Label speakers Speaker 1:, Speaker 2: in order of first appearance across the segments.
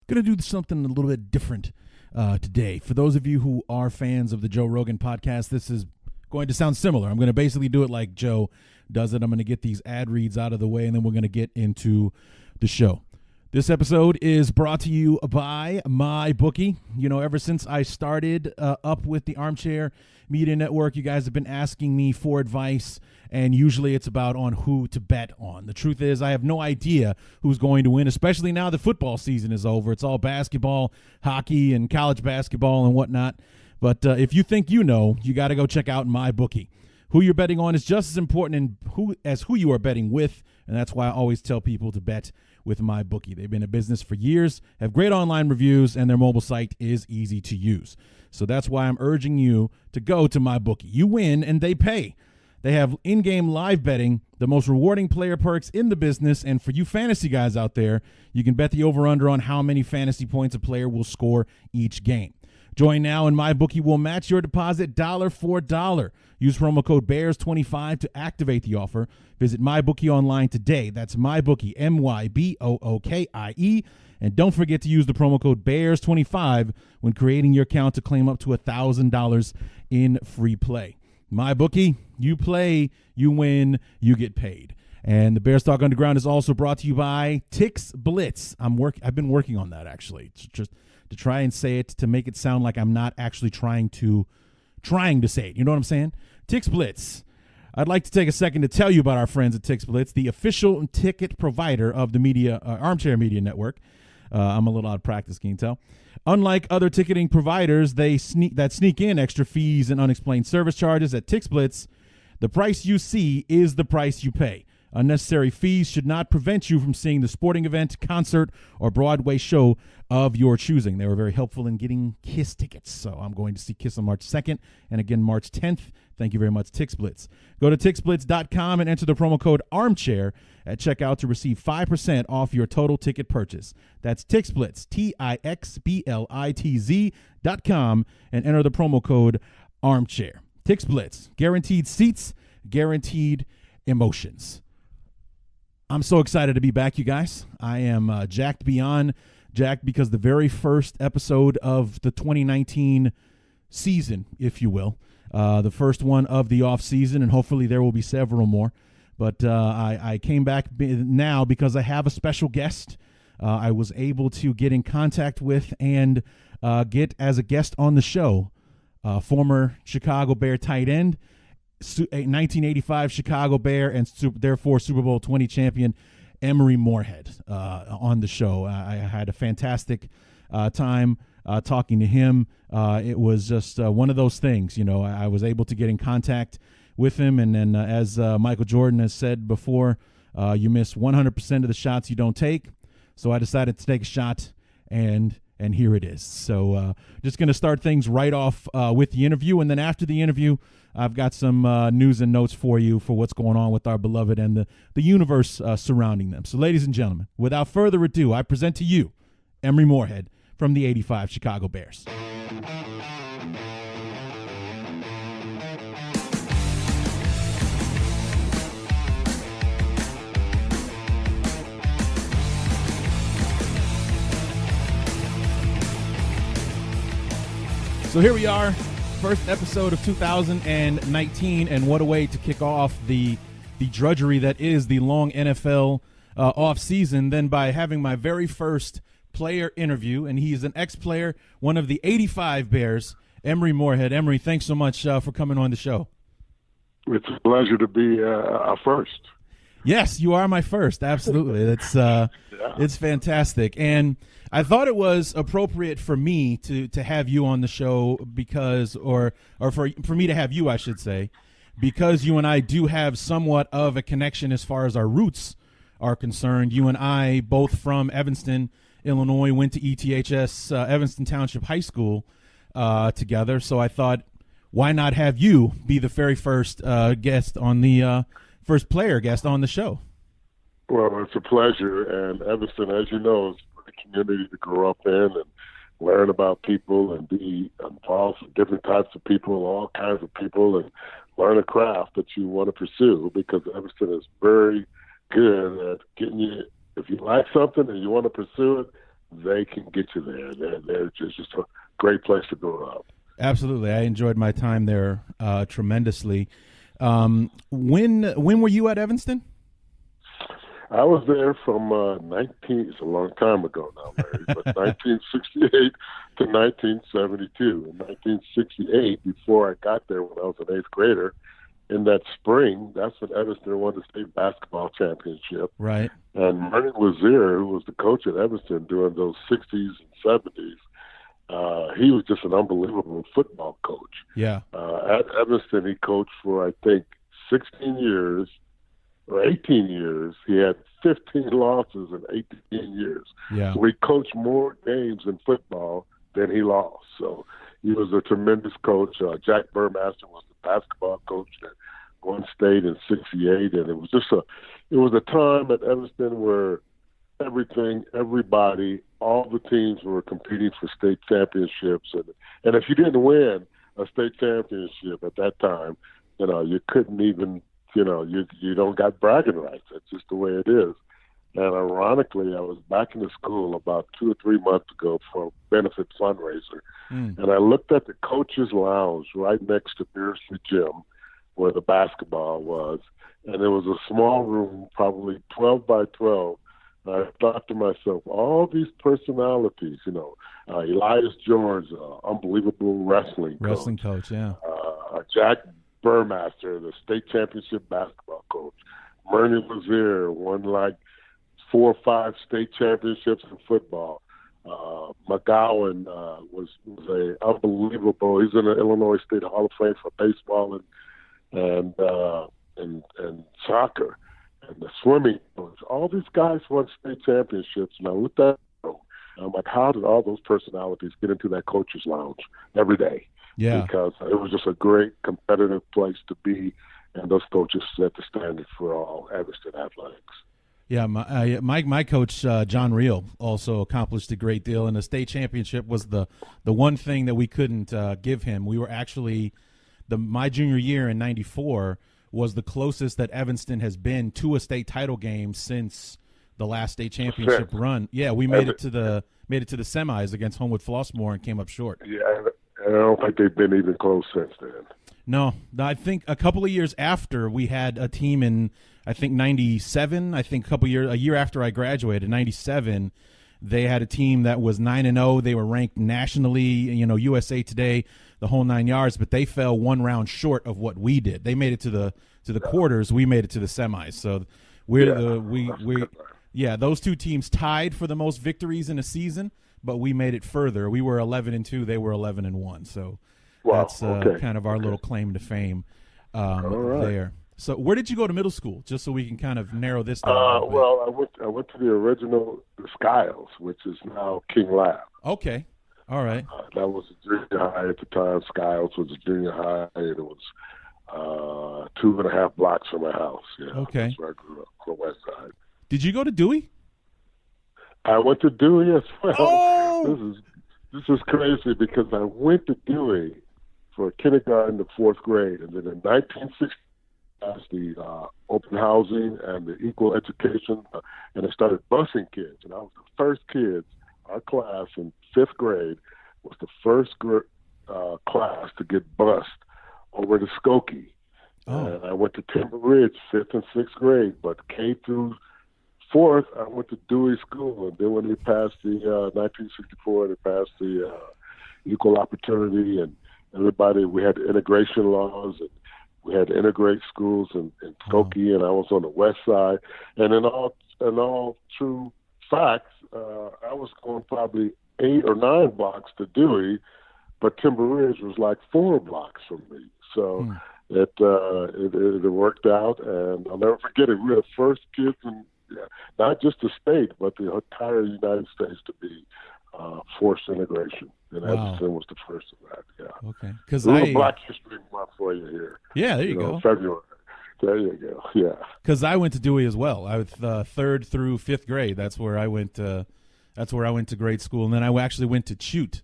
Speaker 1: Going to do something a little bit different today. For those of you who are fans of the Joe Rogan podcast, this is going to sound similar. I'm going to basically do it like Joe does it. I'm going to get these ad reads out of the way, and then we're going to get into the show. This episode is brought to you by MyBookie. You know, ever since I started up with the Armchair Media Network, you guys have been asking me for advice, and usually it's about on who to bet on. The truth is, I have no idea who's going to win, especially now the football season is over. It's all basketball, hockey, and college basketball and whatnot. But if you think you know, you got to go check out MyBookie. Who you're betting on is just as important as who you are betting with, and that's why I always tell people to bet with MyBookie. They've been in business for years, have great online reviews, and their mobile site is easy to use. So that's why I'm urging you to go to MyBookie. You win, and they pay. They have in-game live betting, the most rewarding player perks in the business, and for you fantasy guys out there, you can bet the over-under on how many fantasy points a player will score each game. Join now, and MyBookie will match your deposit dollar for dollar. Use promo code BEARS25 to activate the offer. Visit MyBookie online today. That's MyBookie, MyBookie. And don't forget to use the promo code BEARS25 when creating your account to claim up to $1,000 in free play. MyBookie, you play, you win, you get paid. And the Bears Talk Underground is also brought to you by Tix Blitz. I've been working on that, actually, just to try and say it, to make it sound like I'm not actually trying to say it. You know what I'm saying? Tix Blitz. I'd like to take a second to tell you about our friends at Tix Blitz, the official ticket provider of the Armchair Media Network. I'm a little out of practice, can you tell? Unlike other ticketing providers, they sneak in extra fees and unexplained service charges. At Tix Blitz, the price you see is the price you pay. Unnecessary fees should not prevent you from seeing the sporting event, concert, or Broadway show of your choosing. They were very helpful in getting KISS tickets. So I'm going to see KISS on March 2nd and again March 10th. Thank you very much, TixBlitz. Go to TixBlitz.com and enter the promo code ARMCHAIR at checkout to receive 5% off your total ticket purchase. That's TixBlitz, TixBlitz.com, and enter the promo code ARMCHAIR. TixBlitz, guaranteed seats, guaranteed emotions. I'm so excited to be back, you guys. I am jacked beyond jacked because the very first episode of the 2019 season, if you will, the first one of the off season, and hopefully there will be several more. But I came back now because I have a special guest. I was able to get in contact with and get as a guest on the show, former Chicago Bear tight end, 1985 Chicago Bear, and therefore Super Bowl 20 champion Emery Moorehead on the show. I had a fantastic time talking to him. It was just one of those things, you know. I was able to get in contact with him, and then as Michael Jordan has said before, you miss 100% of the shots you don't take. So I decided to take a shot, and here it is. So just going to start things right off with the interview, and then after the interview, I've got some news and notes for you for what's going on with our beloved and the universe surrounding them. So ladies and gentlemen, without further ado, I present to you Emery Moorehead from the 85 Chicago Bears. So here we are, first episode of 2019, and what a way to kick off the drudgery that is the long NFL off season than by having my very first player interview, and he's an ex-player, one of the 85 Bears, Emery Moorehead. Emery, thanks so much for coming on the show.
Speaker 2: It's a pleasure to be our first.
Speaker 1: Yes, you are my first. Absolutely. It's fantastic. And I thought it was appropriate for me to have you on the show because, or for me to have you, I should say, because you and I do have somewhat of a connection as far as our roots are concerned. You and I, both from Evanston, Illinois, went to ETHS, Evanston Township High School together. So I thought, why not have you be the very first guest on the first player guest on the show?
Speaker 2: Well, it's a pleasure. And Evanston, as you know, is a community to grow up in and learn about people and be involved with different types of people, all kinds of people, and learn a craft that you want to pursue, because Evanston is very good at getting you, if you like something and you want to pursue it, they can get you there. They're just a great place to grow up.
Speaker 1: Absolutely. I enjoyed my time there tremendously. When were you at Evanston?
Speaker 2: I was there from it's a long time ago now, Larry, but 1968 to 1972. In 1968, before I got there when I was an eighth grader, in that spring, that's when Evanston won the state basketball championship.
Speaker 1: Right.
Speaker 2: And Ernie Lazier, who was the coach at Evanston during those 60s and 70s, he was just an unbelievable football coach.
Speaker 1: Yeah.
Speaker 2: At Evanston, he coached for, I think, 16 years or 18 years. He had 15 losses in 18 years.
Speaker 1: Yeah.
Speaker 2: So he coached more games in football than he lost. So he was a tremendous coach. Jack Burmaster was the basketball coach that won state in '68, and it was a time at Evanston where everybody, all the teams were competing for state championships, and if you didn't win a state championship at that time, you couldn't even, you don't got bragging rights. That's just the way it is. And ironically, I was back in the school about 2 or 3 months ago for a benefit fundraiser. And I looked at the coach's lounge right next to Beersley Gym where the basketball was. And there was a small room, probably 12 by 12. And I thought to myself, all these personalities, Elias George, unbelievable wrestling
Speaker 1: coach, yeah.
Speaker 2: Jack Burmaster, the state championship basketball coach. Ernie Lazier won like 4 or 5 state championships in football. McGowan was a unbelievable. He's in the Illinois State Hall of Fame for baseball and soccer and the swimming coach. All these guys won state championships, and I looked at them. I'm like, how did all those personalities get into that coach's lounge every day?
Speaker 1: Yeah,
Speaker 2: because it was just a great competitive place to be, and those coaches set the standard for all Evanston athletics.
Speaker 1: Yeah, my coach, John Reel, also accomplished a great deal, and the state championship was the one thing that we couldn't give him. We were actually, my junior year in '94 was the closest that Evanston has been to a state title game since the last state championship run. Yeah, we made it to the semis against Homewood Flossmoor and came up short.
Speaker 2: Yeah, and I don't think they've been even close since then.
Speaker 1: No, I think a couple of years after we had a team in, I think '97. I think a year after I graduated, '97, they had a team that was 9-0. They were ranked nationally, USA Today, the whole 9 yards. But they fell one round short of what we did. They made it to the quarters. We made it to the semis. So those two teams tied for the most victories in a season, but we made it further. We were 11-2. They were 11-1. So.
Speaker 2: Wow.
Speaker 1: That's kind of our little claim to fame there. So where did you go to middle school, just so we can kind of narrow this down?
Speaker 2: Well, I went to the original Skiles, which is now King Lab.
Speaker 1: Okay. All right.
Speaker 2: That was a junior high at the time. Skiles was a junior high, and it was 2.5 blocks from my house. Yeah,
Speaker 1: okay.
Speaker 2: That's where I grew up, on the west side.
Speaker 1: Did you go to Dewey?
Speaker 2: I went to Dewey as well.
Speaker 1: Oh!
Speaker 2: This is crazy because I went to Dewey for kindergarten to 4th grade, and then in 1960, the open housing and the equal education, and I started busing kids, and I was the first kids. Our class in 5th grade was the first class to get bused over to Skokie.
Speaker 1: Oh.
Speaker 2: And I went to Timber Ridge 5th and 6th grade, but K through 4th, I went to Dewey School, and then when they passed the 1964, they passed the equal opportunity, and everybody, we had the integration laws, and we had to integrate schools in Skokie, and I was on the west side. And in all true facts, I was going probably 8 or 9 blocks to Dewey, but Timber Ridge was like 4 blocks from me. So it worked out, and I'll never forget it. We were the first kids in not just the state, but the entire United States to be forced integration. And Evanston was the first of that, yeah.
Speaker 1: Okay. Because
Speaker 2: Black History Month for you here.
Speaker 1: Yeah, there you go.
Speaker 2: February. There you go, yeah.
Speaker 1: Because I went to Dewey as well. I was 3rd through 5th grade. That's where I went to grade school. And then I actually went to Chute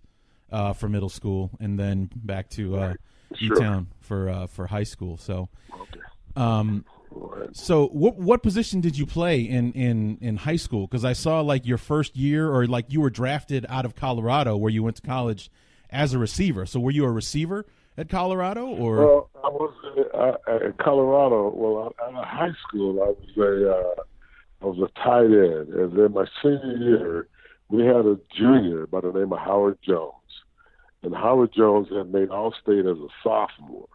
Speaker 1: for middle school, and then back to E-Town for high school. So,
Speaker 2: okay. Right.
Speaker 1: So what position did you play in high school? Because I saw like your first year, or like you were drafted out of Colorado where you went to college as a receiver. So were you a receiver at Colorado, or?
Speaker 2: Well, I was in Colorado. Well, out of high school, I was a tight end, and then my senior year, we had a junior by the name of Howard Jones, and Howard Jones had made All-State as a sophomore,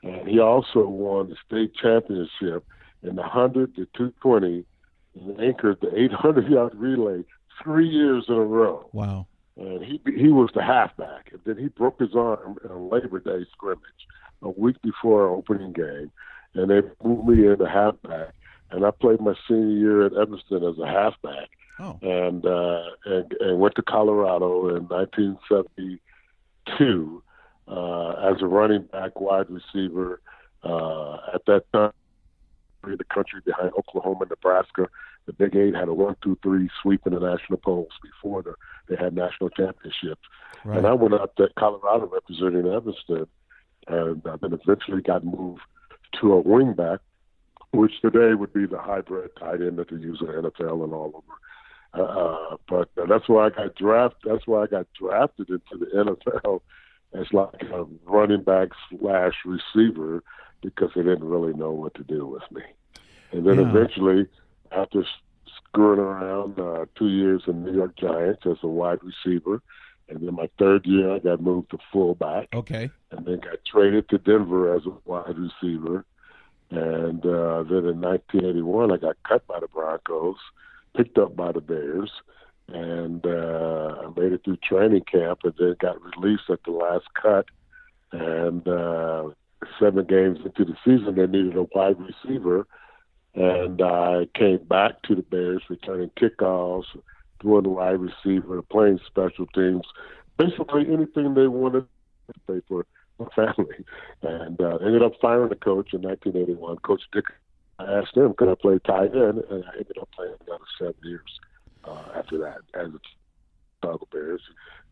Speaker 2: and he also won the state championship in the 100, the 220, and anchored the 800-yard relay 3 years in a row.
Speaker 1: Wow.
Speaker 2: And he was the halfback, and then he broke his arm in a Labor Day scrimmage a week before our opening game, and they moved me into halfback, and I played my senior year at Evanston as a halfback, and went to Colorado in 1972 as a running back, wide receiver. At that time, the country behind Oklahoma, Nebraska. The Big Eight had a 1-2-3 sweep in the national polls before they had national championships. Right. And I went out to Colorado representing Evanston, and then eventually got moved to a wingback, which today would be the hybrid tight end that they use in the NFL and all over. But that's why I got drafted. That's why I got drafted into the NFL as like a running back / receiver, because they didn't really know what to do with me. And then eventually, after screwing around 2 years in New York Giants as a wide receiver, and then my third year I got moved to fullback.
Speaker 1: Okay.
Speaker 2: And then got traded to Denver as a wide receiver. And then in 1981 I got cut by the Broncos, picked up by the Bears, and I made it through training camp, and then got released at the last cut. And 7 games into the season, they needed a wide receiver, and I came back to the Bears, returning kickoffs, doing the wide receiver, playing special teams, basically anything they wanted to pay for my family. And ended up firing the coach in 1981, Coach Dick. I asked him, could I play tight end? And I ended up playing another 7 years after that as a Chicago Bears,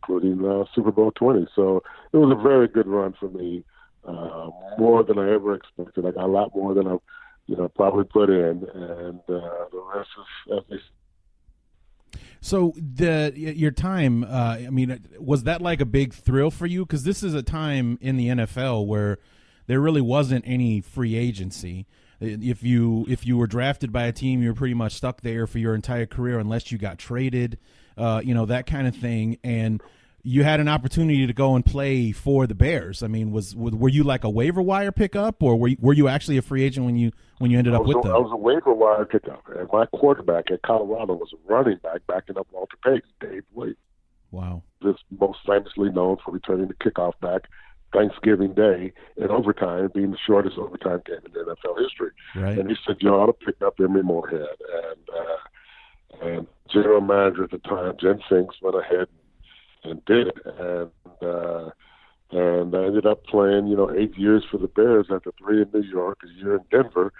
Speaker 2: including Super Bowl 20. So it was a very good run for me, more than I ever expected. I got a lot more than I probably put in, and the rest is as they say.
Speaker 1: So your time, was that like a big thrill for you? Because this is a time in the NFL where there really wasn't any free agency. If you were drafted by a team, you were pretty much stuck there for your entire career unless you got traded, that kind of thing. And you had an opportunity to go and play for the Bears. I mean, were you like a waiver wire pickup, or were you actually a free agent when you ended up with them?
Speaker 2: I was a waiver wire pickup, and my quarterback at Colorado was a running back backing up Walter Payton, Dave Wade.
Speaker 1: Wow.
Speaker 2: This most famously known for returning the kickoff back Thanksgiving Day in overtime, being the shortest overtime game in NFL history.
Speaker 1: Right.
Speaker 2: And he said, you ought to pick up Emery Moorehead. And general manager at the time, Jen Finks, went ahead and did it. And I ended up playing, 8 years for the Bears after 3 in New York, a year in Denver.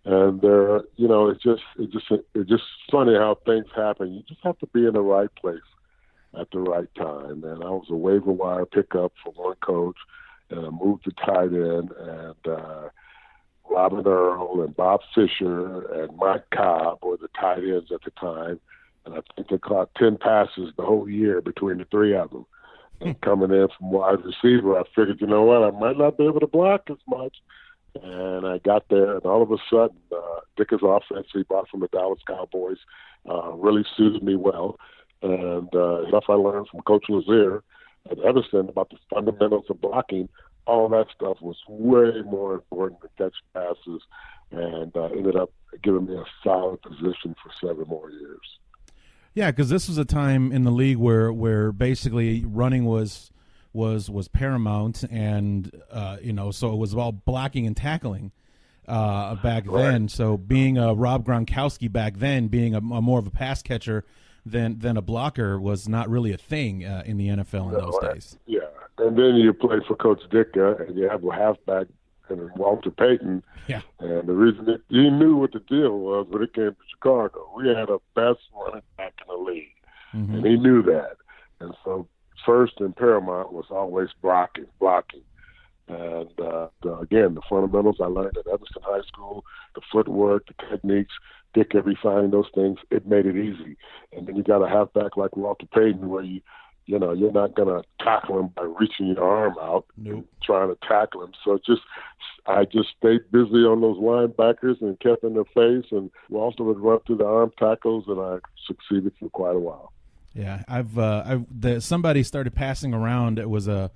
Speaker 2: And, it's just funny how things happen. You just have to be in the right place at the right time. And I was a waiver wire pickup for one coach, and I moved to tight end, and Robin Earl and Bob Fisher and Mike Cobb were the tight ends at the time. And I think they caught 10 passes the whole year between the 3 of them. And coming in from wide receiver, I figured, I might not be able to block as much. And I got there, and all of a sudden, Dick's offense he brought from the Dallas Cowboys really suited me well. And stuff I learned from Coach Lazier at Evanston about the fundamentals of blocking, all that stuff was way more important than catch passes, and ended up giving me a solid position for 7 more years.
Speaker 1: Yeah, because this was a time in the league where basically running was paramount, and so it was all blocking and tackling back then. So being a Rob Gronkowski back then, being a more of a pass catcher than a blocker was not really a thing in the NFL in those days.
Speaker 2: Yeah, and then you play for Coach Ditka, and you have a halfback and Walter Payton.
Speaker 1: Yeah.
Speaker 2: And the reason that he knew what the deal was when it came to Chicago, we had a best running back in the league, and he knew that. And so first and paramount was always blocking. And again, the fundamentals I learned at Evanston High School, the footwork, the techniques, Dick Every finding those things, it made it easy. And then you got a halfback like Walter Payton where you're not going to tackle him by reaching your arm out and trying to tackle him. So I just stayed busy on those linebackers and kept in their face, and Walter would run through the arm tackles, and I succeeded for quite a while.
Speaker 1: Yeah, somebody started passing around. It was a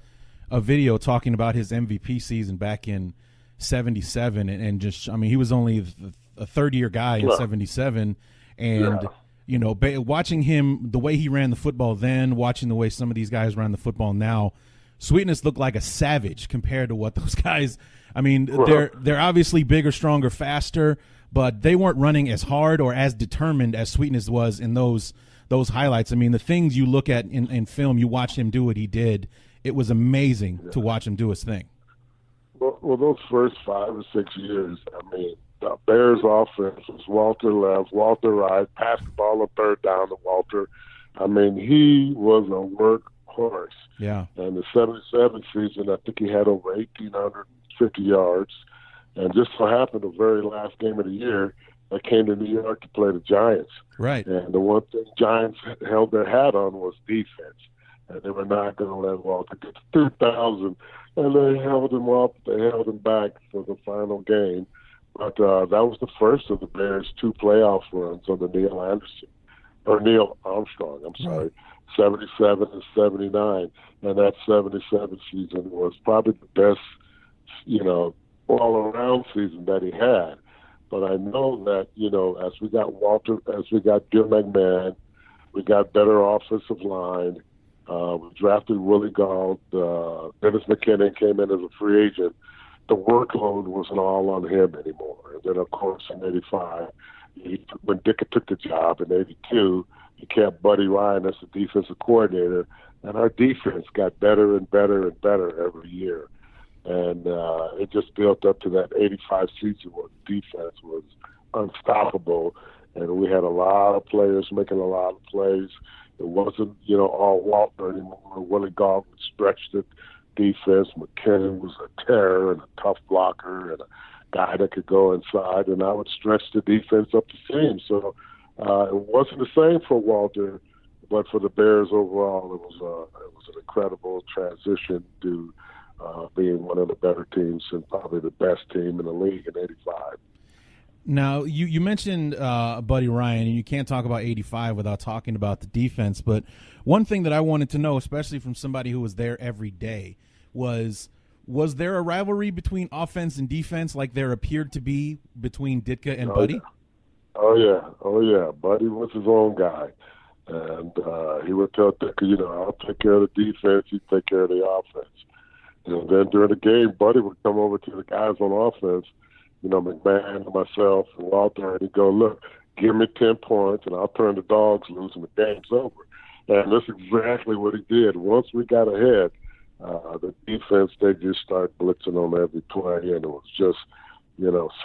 Speaker 1: video talking about his MVP season back in '77, and just, I mean, he was only a third-year guy in '77, and watching him, the way he ran the football then, watching the way some of these guys ran the football now, Sweetness looked like a savage compared to what those guys. I mean, they're obviously bigger, stronger, faster, but they weren't running as hard or as determined as Sweetness was in those highlights. I mean, the things you look at in film, you watch him do what he did. It was amazing to watch him do his thing.
Speaker 2: Well, those first 5 or 6 years, I mean, the Bears offense was Walter left, Walter right, passed the ball on third down to Walter. I mean, he was a workhorse.
Speaker 1: Yeah.
Speaker 2: And the '77 season, I think he had over 1,850 yards. And just so happened, the very last game of the year, I came to New York to play the Giants.
Speaker 1: Right.
Speaker 2: And the one thing Giants held their hat on was defense. And they were not going to let Walter get to 2,000. And they held him up. They held him back for the final game. But that was the first of the Bears' 2 playoff runs under Neil Armstrong. I'm sorry, 77 and 79. And that 77 season was probably the best, all-around season that he had. But I know that, as we got Walter, as we got Bill McMahon, we got better offensive line. We drafted Willie Gault. Dennis McKinnon came in as a free agent. The workload wasn't all on him anymore. And then, of course, in '85, when Dick took the job in '82, he kept Buddy Ryan as the defensive coordinator, and our defense got better and better and better every year. And it just built up to that '85 season where the defense was unstoppable, and we had a lot of players making a lot of plays. It wasn't, all Walter anymore. Willie Gault would stretch the defense. McKinnon was a terror and a tough blocker and a guy that could go inside, and I would stretch the defense up the seam. So it wasn't the same for Walter, but for the Bears overall, it was an incredible transition to being one of the better teams and probably the best team in the league in '85.
Speaker 1: Now, you mentioned Buddy Ryan, and you can't talk about '85 without talking about the defense. But one thing that I wanted to know, especially from somebody who was there every day, was there a rivalry between offense and defense like there appeared to be between Ditka and Buddy?
Speaker 2: Yeah. Oh, yeah. Buddy was his own guy. And he would tell Ditka, I'll take care of the defense, you take care of the offense. And then during the game, Buddy would come over to the guys on offense, McMahon and myself and Walter, and he'd go, look, give me 10 points and I'll turn the dogs loose and the game's over. And that's exactly what he did. Once we got ahead, the defense, they just started blitzing on every play, and it was just,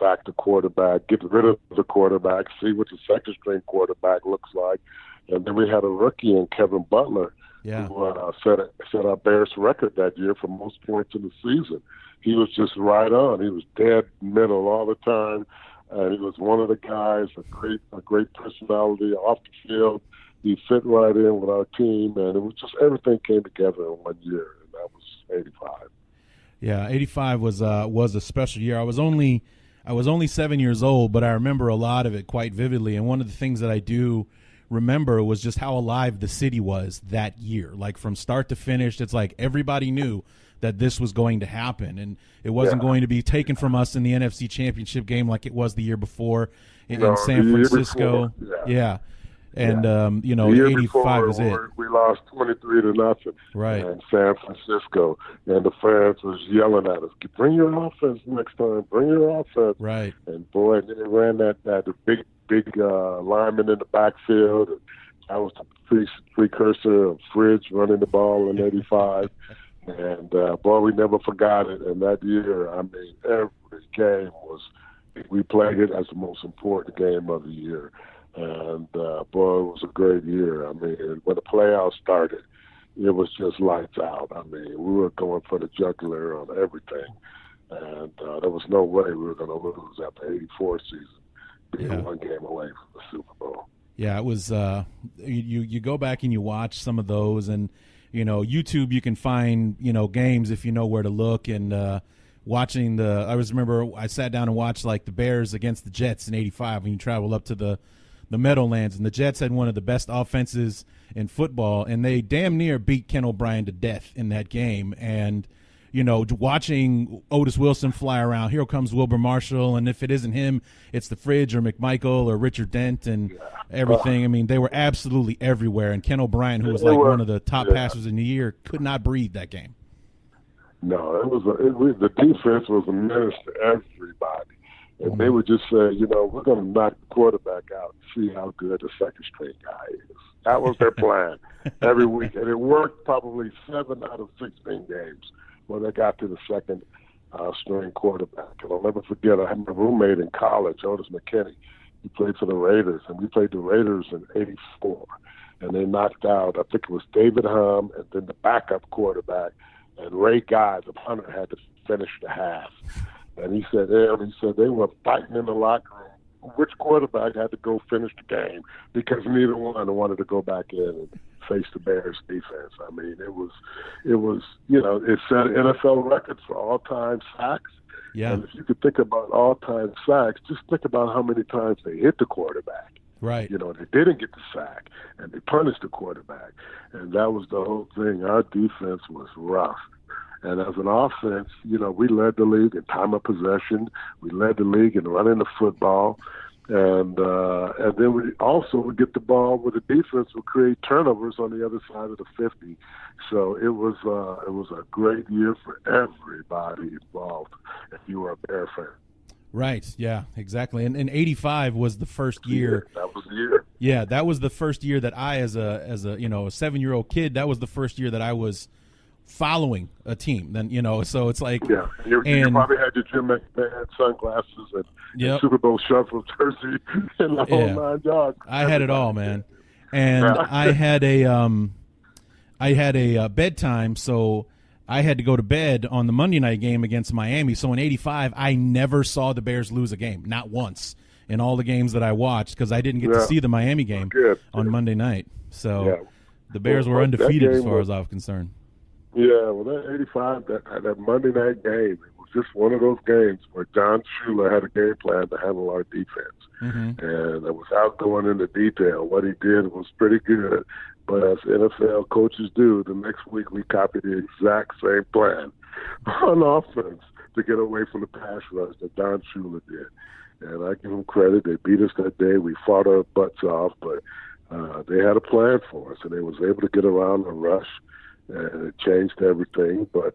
Speaker 2: sack the quarterback, get rid of the quarterback, see what the second-string quarterback looks like. And then we had a rookie in Kevin Butler who set our Bears record that year for most points in the season. He was just right on. He was dead middle all the time, and he was one of the guys, a great personality off the field. He fit right in with our team, and it was just everything came together in one year, and that was '85.
Speaker 1: Yeah, '85 was a special year. I was only 7 years old, but I remember a lot of it quite vividly. And one of the things that I do remember was just how alive the city was that year. Like from start to finish, it's like everybody knew that this was going to happen, and it wasn't going to be taken from us in the NFC Championship game like it was the year before in San Francisco. And '85 was it.
Speaker 2: We lost 23-0,
Speaker 1: right?
Speaker 2: In San Francisco, and the fans was yelling at us, "Bring your offense next time! Bring your offense!"
Speaker 1: Right.
Speaker 2: And boy, they ran that big lineman in the backfield. And that was the precursor of Fridge running the ball in '85. And, boy, we never forgot it. And that year, I mean, every game we played it as the most important game of the year. And, boy, it was a great year. I mean, when the playoffs started, it was just lights out. I mean, we were going for the jugular on everything, and there was no way we were going to lose after '84 season, being one game away from the Super Bowl.
Speaker 1: Yeah, it was. You go back and you watch some of those, and YouTube, you can find games if you know where to look. And watching I remember I sat down and watched like the Bears against the Jets in '85 when you travel up to the Meadowlands, and the Jets had one of the best offenses in football, and they damn near beat Ken O'Brien to death in that game. And watching Otis Wilson fly around, here comes Wilbur Marshall, and if it isn't him, it's the Fridge or McMichael or Richard Dent and everything. I mean, they were absolutely everywhere, and Ken O'Brien, who was like one of the top passers in the year, could not breathe that game.
Speaker 2: No, the defense was a menace to everybody. And they would just say, we're going to knock the quarterback out and see how good the second string guy is. That was their plan every week. And it worked probably 7 out of 16 games when they got to the second string quarterback. And I'll never forget, I had my roommate in college, Otis McKinney. He played for the Raiders, and we played the Raiders in '84. And they knocked out, I think it was David Hum and then the backup quarterback. And Ray Guy, the punter, had to finish the half. And he said they were fighting in the locker room which quarterback had to go finish the game because neither one wanted to go back in and face the Bears defense. I mean, it was it set NFL records for all-time sacks.
Speaker 1: Yeah.
Speaker 2: And if you could think about all-time sacks, just think about how many times they hit the quarterback.
Speaker 1: Right.
Speaker 2: They didn't get the sack, and they punished the quarterback. And that was the whole thing. Our defense was rough. And as an offense, we led the league in time of possession. We led the league in running the football. And then we also would get the ball where the defense would create turnovers on the other side of the 50. So it was a great year for everybody involved if you were a Bear fan.
Speaker 1: Right. Yeah, exactly. And '85 was the first year.
Speaker 2: That was the year.
Speaker 1: Yeah, that was the first year that I, as a 7-year-old kid, that was the first year that I was following a team. Then so it's like
Speaker 2: you probably had your Jim McMahon sunglasses and Super Bowl shuffle jersey and the whole 9 yards.
Speaker 1: I had it all, man. And I had a bedtime, so I had to go to bed on the Monday night game against Miami. So in '85, I never saw the Bears lose a game, not once, in all the games that I watched, because I didn't get to see the Miami game on Monday night. So the Bears were undefeated as far as I was concerned.
Speaker 2: Yeah, well, that '85, that Monday night game, it was just one of those games where Don Shula had a game plan to handle our defense. Mm-hmm. And without going into detail, what he did was pretty good. But as NFL coaches do, the next week we copied the exact same plan on offense to get away from the pass rush that Don Shula did. And I give them credit. They beat us that day. We fought our butts off, but they had a plan for us, and they was able to get around the rush. And it changed everything. But,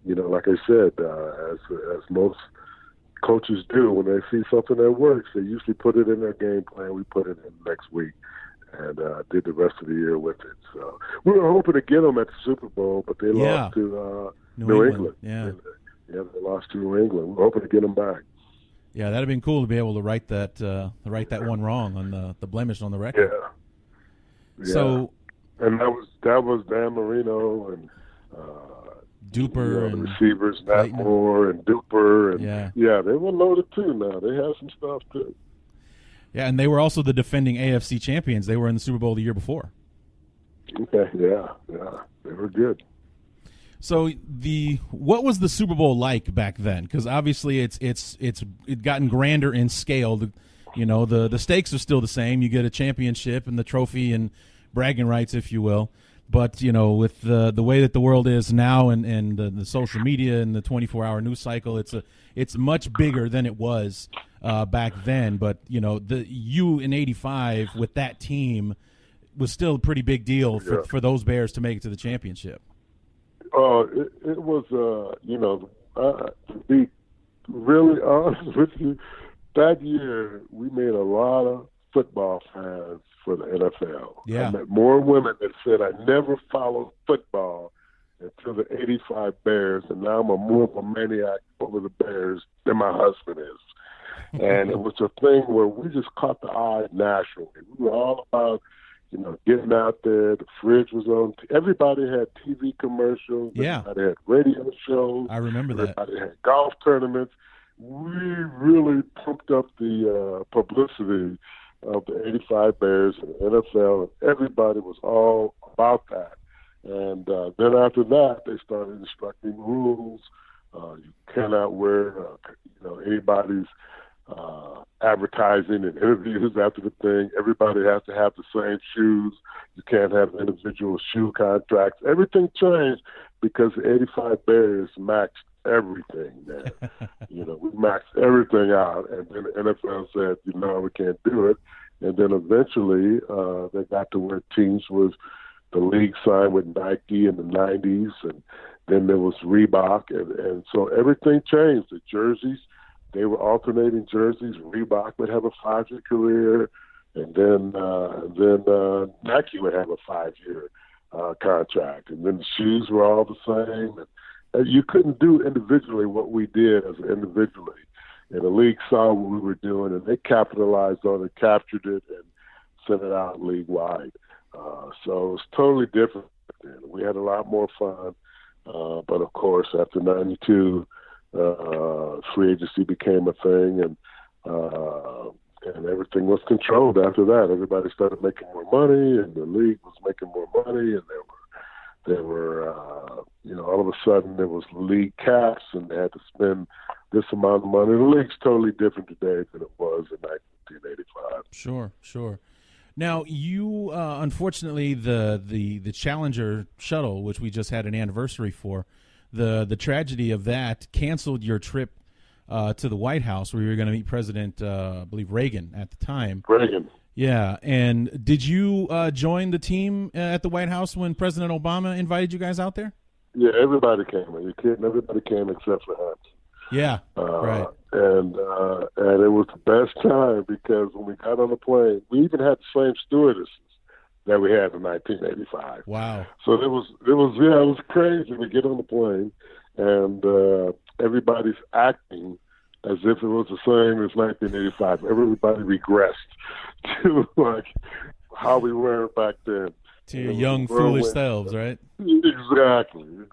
Speaker 2: like I said, as most coaches do, when they see something that works, they usually put it in their game plan. We put it in next week and did the rest of the year with it. So we were hoping to get them at the Super Bowl, but they lost to New England.
Speaker 1: Yeah,
Speaker 2: they lost to New England. We were hoping to get them back.
Speaker 1: Yeah, that'd have been cool to be able to right that one wrong on the blemish on the record.
Speaker 2: Yeah.
Speaker 1: So.
Speaker 2: And that was Dan Marino and
Speaker 1: Duper and
Speaker 2: the receivers, Nat Moore and Duper, and they were loaded too. Now they have some stuff too.
Speaker 1: Yeah, and they were also the defending AFC champions. They were in the Super Bowl the year before.
Speaker 2: Okay, they were good.
Speaker 1: So what was the Super Bowl like back then? Because obviously it's gotten grander in scale. The stakes are still the same. You get a championship and the trophy and bragging rights, if you will, but with the way that the world is now and the social media and the 24-hour news cycle, it's much bigger than it was back then. But you in '85 with that team was still a pretty big deal for those Bears to make it to the championship.
Speaker 2: It was to be really honest with you, that year we made a lot of football fans for the NFL.
Speaker 1: Yeah.
Speaker 2: I met more women that said I never followed football until the '85 Bears, and now I'm more of a maniac over the Bears than my husband is. And it was a thing where we just caught the eye nationally. We were all about, getting out there. The fridge was on. Everybody had TV commercials.
Speaker 1: Yeah.
Speaker 2: Everybody had radio shows.
Speaker 1: I remember that.
Speaker 2: Everybody had golf tournaments. We really pumped up the publicity of the '85 Bears and the NFL, and everybody was all about that. And then after that, they started instructing rules. You cannot wear, anybody's advertising and interviews after the thing. Everybody has to have the same shoes. You can't have individual shoe contracts. Everything changed because the '85 Bears matched everything there. We maxed everything out, and then the NFL said, we can't do it. And then eventually they got to where teams was the league signed with Nike in the 90s, and then there was Reebok, and so everything changed. The jerseys, they were alternating jerseys. Reebok would have a 5-year career, and then Nike would have a 5-year contract, and then the shoes were all the same. And you couldn't do individually what we did as individually. And the league saw what we were doing, and they capitalized on it, captured it, and sent it out league-wide. So it's totally different. We had a lot more fun. But, of course, after 92, free agency became a thing, and everything was controlled after that. Everybody started making more money, and the league was making more money, and there were all of a sudden there was league caps, and they had to spend this amount of money. The league's totally different today than it was in 1985.
Speaker 1: Sure. Now, you unfortunately the Challenger shuttle, which we just had an anniversary for, the tragedy of that canceled your trip to the White House where you were going to meet President, I believe Reagan at the time.
Speaker 2: Reagan.
Speaker 1: Yeah, and did you join the team at the White House when President Obama invited you guys out there?
Speaker 2: Yeah, everybody came. Are you kidding? Everybody came except for him.
Speaker 1: Yeah, right.
Speaker 2: And it was the best time because when we got on the plane, we even had the same stewardesses that we had in 1985.
Speaker 1: Wow. So
Speaker 2: it was crazy. We get on the plane and everybody's acting as if it was the same as 1985. Everybody regressed to like how we were back then.
Speaker 1: To your young, foolish selves, right?
Speaker 2: Exactly. And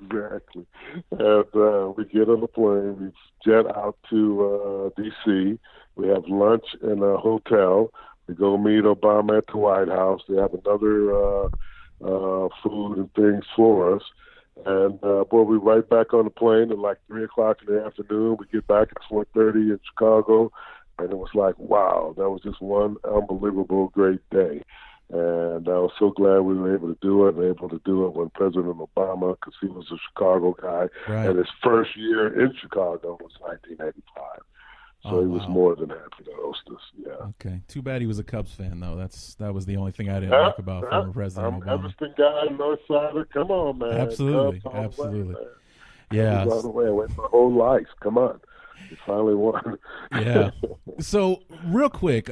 Speaker 2: we get on the plane, we jet out to D.C., we have lunch in a hotel, we go meet Obama at the White House, they have another food and things for us, and we're right back on the plane at like 3 o'clock in the afternoon. We get back at 4:30 in Chicago, and it was like, wow, that was just one unbelievable great day. And I was so glad we were able to do it, and able to do it when President Obama, because he was a Chicago guy,
Speaker 1: right.
Speaker 2: And his first year in Chicago was 1985. So he was more than happy to host us. Yeah.
Speaker 1: Okay. Too bad he was a Cubs fan, though. That was the only thing I didn't like about former President Obama.
Speaker 2: Evanston guy, Northsider. Come on, man.
Speaker 1: Absolutely. Yeah.
Speaker 2: All the way. I went my whole life. Come on. He finally won.
Speaker 1: Yeah. So real quick,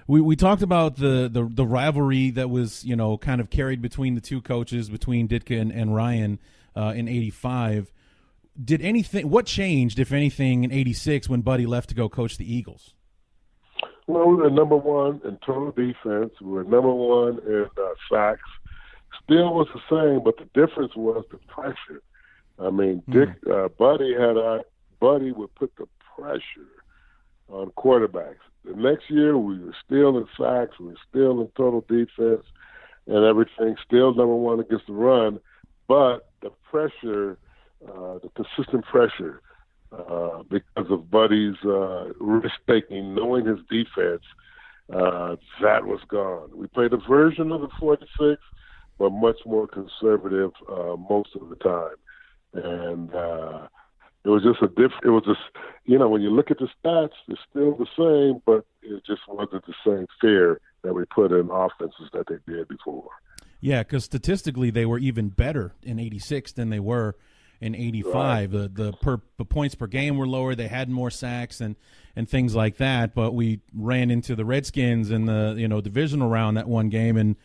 Speaker 1: We talked about the rivalry that was, kind of carried between the two coaches, between Ditka and Ryan in 85. What changed, if anything, in 86 when Buddy left to go coach the Eagles?
Speaker 2: Well, we were number one in total defense. We were number one in sacks. Still was the same, but the difference was the pressure. I mean, Buddy would put the pressure on quarterbacks. The next year, we were still in sacks, we were still in total defense, and everything, still number one against the run, but the pressure, the consistent pressure, because of Buddy's risk-taking, knowing his defense, that was gone. We played a version of the 46, but much more conservative most of the time. And it was just when you look at the stats, it's still the same, but it just wasn't the same fear that we put in offenses that they did before.
Speaker 1: Yeah, because statistically they were even better in 86 than they were in 85. Right. The points per game were lower. They had more sacks and things like that, but we ran into the Redskins in the divisional round that one game, and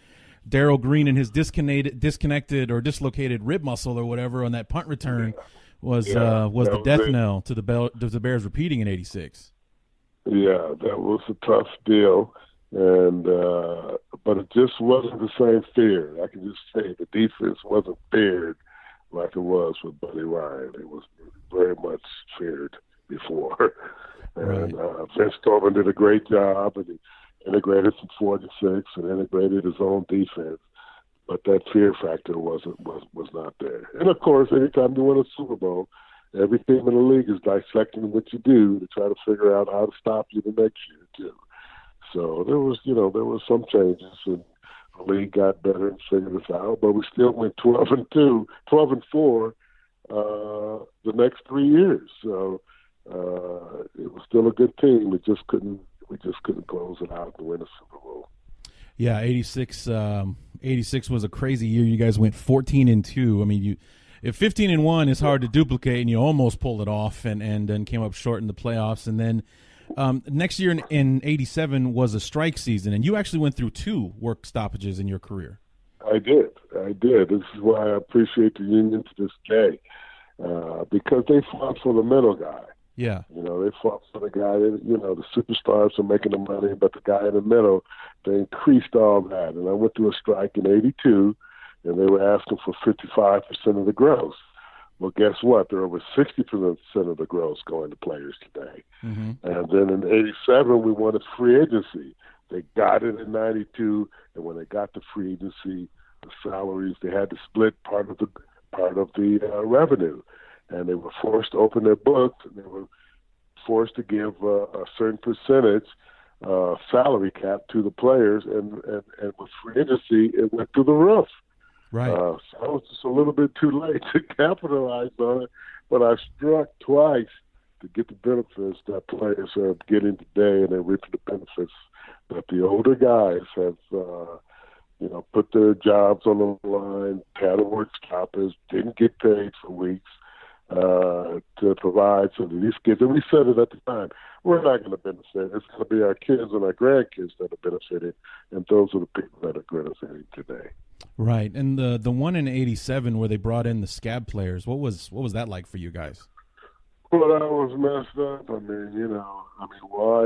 Speaker 1: Darryl Green and his disconnected or dislocated rib muscle or whatever on that punt return was the death knell to the Bears repeating in 86.
Speaker 2: Yeah, that was a tough deal. and but it just wasn't the same fear. I can just say the defense wasn't feared like it was with Buddy Ryan. It was very much feared before.
Speaker 1: Right.
Speaker 2: And Vince Tobin did a great job, and he integrated from 4 to 6 and integrated his own defense. But that fear factor was not there. And of course, anytime you win a Super Bowl, every team in the league is dissecting what you do to try to figure out how to stop you the next year too. So there was some changes, and the league got better and figured this out. But we still went 12-2, 12-4 the next 3 years. So it was still a good team. We just couldn't close it out and win a Super Bowl.
Speaker 1: Yeah, 86 was a crazy year. You guys went 14-2. I mean, if 15-1 is hard to duplicate, and you almost pulled it off, and then came up short in the playoffs. And then next year in 87 was a strike season, and you actually went through 2 work stoppages in your career.
Speaker 2: I did. This is why I appreciate the union to this day, because they fought for the middle guy.
Speaker 1: Yeah.
Speaker 2: They fought for the guy that, the superstars are making the money, but the guy in the middle, they increased all that. And I went through a strike in 82, and they were asking for 55% of the gross. Well, guess what? There are over 60% of the gross going to players today. Mm-hmm. And then in 87, we wanted free agency. They got it in 92, and when they got the free agency, the salaries, they had to split part of the revenue. And they were forced to open their books, and they were forced to give a certain percentage salary cap to the players. And with free agency, it went through the roof.
Speaker 1: Right.
Speaker 2: So I was just a little bit too late to capitalize on it, but I struck twice to get the benefits that players are getting today, and they're reaping the benefits that the older guys have put their jobs on the line, had to work stoppers, didn't get paid for weeks. To provide so that these kids, and we said it at the time, we're not going to benefit. It's going to be our kids and our grandkids that are benefiting, and those are the people that are benefiting today.
Speaker 1: Right, and the one in 87 where they brought in the scab players, what was that like for you guys?
Speaker 2: Well, that was messed up. I mean, why?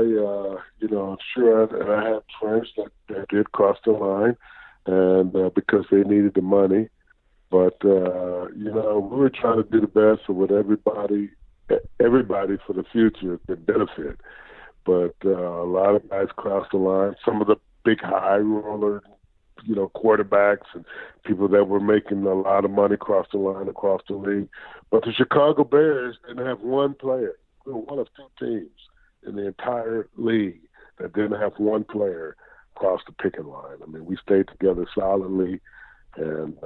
Speaker 2: I'm sure I had friends that did cross the line, and because they needed the money. But, we were trying to do the best for what everybody for the future could benefit. But a lot of guys crossed the line. Some of the big high roller, quarterbacks and people that were making a lot of money crossed the line across the league. But the Chicago Bears didn't have one player. We were one of 2 teams in the entire league that didn't have one player cross the picket line. I mean, we stayed together solidly. And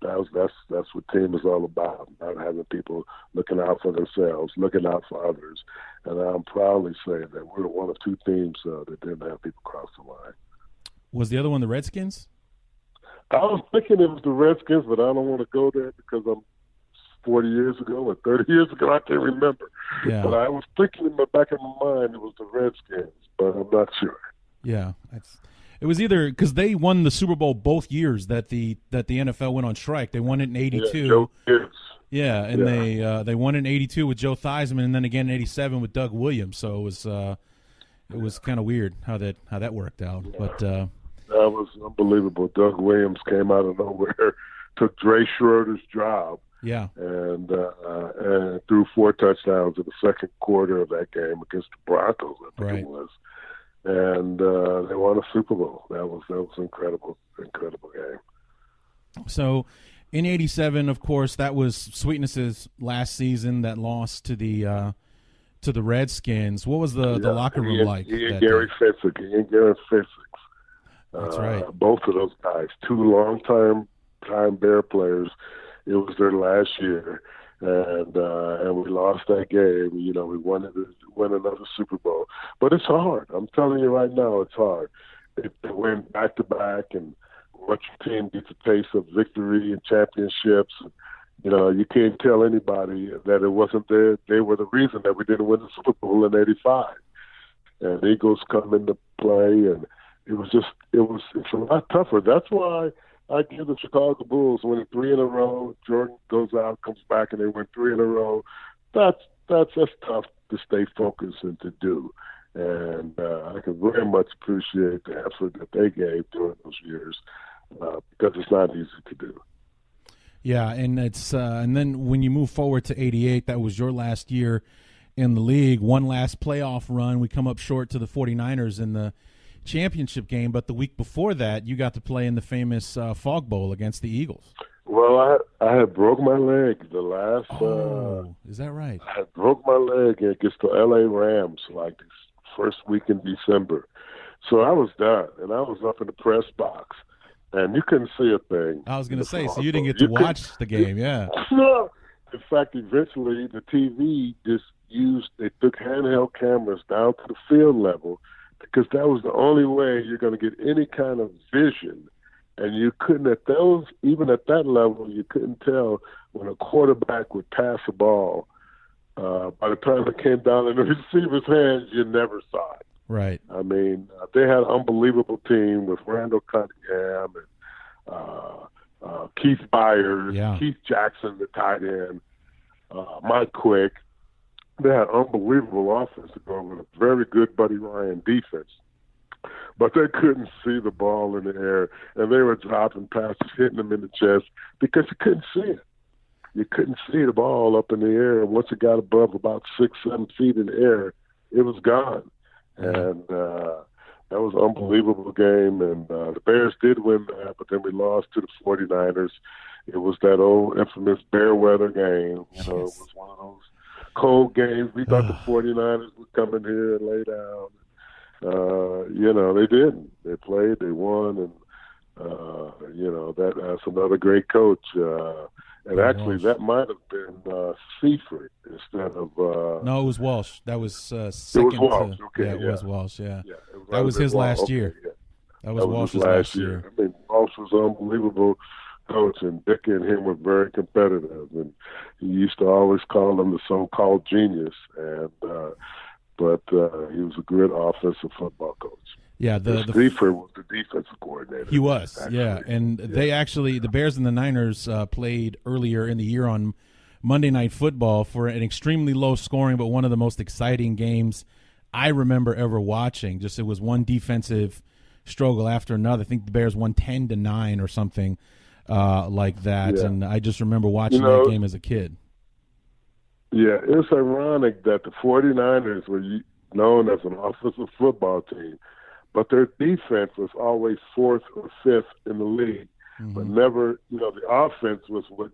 Speaker 2: that's what team is all about, not having people looking out for themselves, looking out for others. And I'm proudly saying that we're one of 2 teams that didn't have people cross the line.
Speaker 1: Was the other one the Redskins?
Speaker 2: I was thinking it was the Redskins, but I don't want to go there because I'm 40 years ago or 30 years ago. I can't remember.
Speaker 1: Yeah.
Speaker 2: But I was thinking in the back of my mind it was the Redskins, but I'm not sure.
Speaker 1: Yeah, it was either because they won the Super Bowl both years that the NFL went on strike. They won it in 82. Yeah, and they won it in 82 with Joe Theismann, and then again in 87 with Doug Williams. So it was kind of weird how that worked out. Yeah. But that
Speaker 2: was unbelievable. Doug Williams came out of nowhere, took Dre Schroeder's job.
Speaker 1: Yeah,
Speaker 2: and threw 4 touchdowns in the second quarter of that game against the Broncos. I think it was. And they won a Super Bowl. That was incredible game.
Speaker 1: So, in '87, of course, that was Sweetness's last season. That loss to the Redskins. What was the locker room like?
Speaker 2: Gary Fitzik.
Speaker 1: That's right.
Speaker 2: Both of those guys, 2 long-time Bear players. It was their last year. And we lost that game. We wanted to win another Super Bowl, but it's hard. I'm telling you right now, it's hard. To win back-to-back and watch your team get a taste of victory and championships. You can't tell anybody that it wasn't there. They were the reason that we didn't win the Super Bowl in '85. And Eagles come into play, and it's a lot tougher. That's why I give the Chicago Bulls winning 3 in a row. Jordan goes out, comes back, and they win 3 in a row. That's tough to stay focused and to do. And I can very much appreciate the effort that they gave during those years because it's not easy to do.
Speaker 1: Yeah, and it's and then when you move forward to '88, that was your last year in the league. One last playoff run. We come up short to the 49ers in the championship game, but the week before that, you got to play in the famous Fog Bowl against the Eagles.
Speaker 2: Well, I had broke my leg the last.
Speaker 1: Is that right?
Speaker 2: I had broke my leg against the L.A. Rams like the first week in December, so I was done, and I was up in the press box, and you couldn't see a thing.
Speaker 1: I was going to say, so you didn't get to watch the game, yeah.
Speaker 2: No. In fact, eventually the TV they took handheld cameras down to the field level because that was the only way you're going to get any kind of vision. And you couldn't even at that level, you couldn't tell when a quarterback would pass a ball. By the time it came down in the receiver's hands, you never saw it.
Speaker 1: Right.
Speaker 2: I mean, they had an unbelievable team with Randall Cunningham and Keith Byers, Keith Jackson, the tight end, Mike Quick. They had unbelievable offense to go with a very good Buddy Ryan defense. But they couldn't see the ball in the air, and they were dropping passes, hitting them in the chest because you couldn't see it. You couldn't see the ball up in the air, and once it got above about 6-7 feet in the air, it was gone. And that was an unbelievable game, and the Bears did win that, but then we lost to the 49ers. It was that old infamous Bear weather game. You know, it was one of those cold games. We thought the 49ers would come in here and lay down. They didn't. They played, they won, and that's another great coach. And actually, that might have been Seifert instead of.
Speaker 1: No, it was Walsh. That was second.
Speaker 2: It was Walsh.
Speaker 1: It was Walsh. Yeah, that was his last year.
Speaker 2: Yeah.
Speaker 1: That was Walsh's last year.
Speaker 2: I mean, Walsh was an unbelievable coach, and Dick and him were very competitive. And he used to always call him the so-called genius. But he was a good offensive football coach.
Speaker 1: Yeah, the
Speaker 2: Seifert was the defensive coordinator.
Speaker 1: He was, and they actually, the Bears and the Niners played earlier in the year on Monday Night Football for an extremely low scoring, but one of the most exciting games I remember ever watching. Just it was one defensive struggle after another. I think the Bears won 10-9 or something like that, and I just remember watching that game as a kid.
Speaker 2: Yeah, it's ironic that the 49ers were known as an offensive football team, but their defense was always fourth or fifth in the league, but never, the offense was what,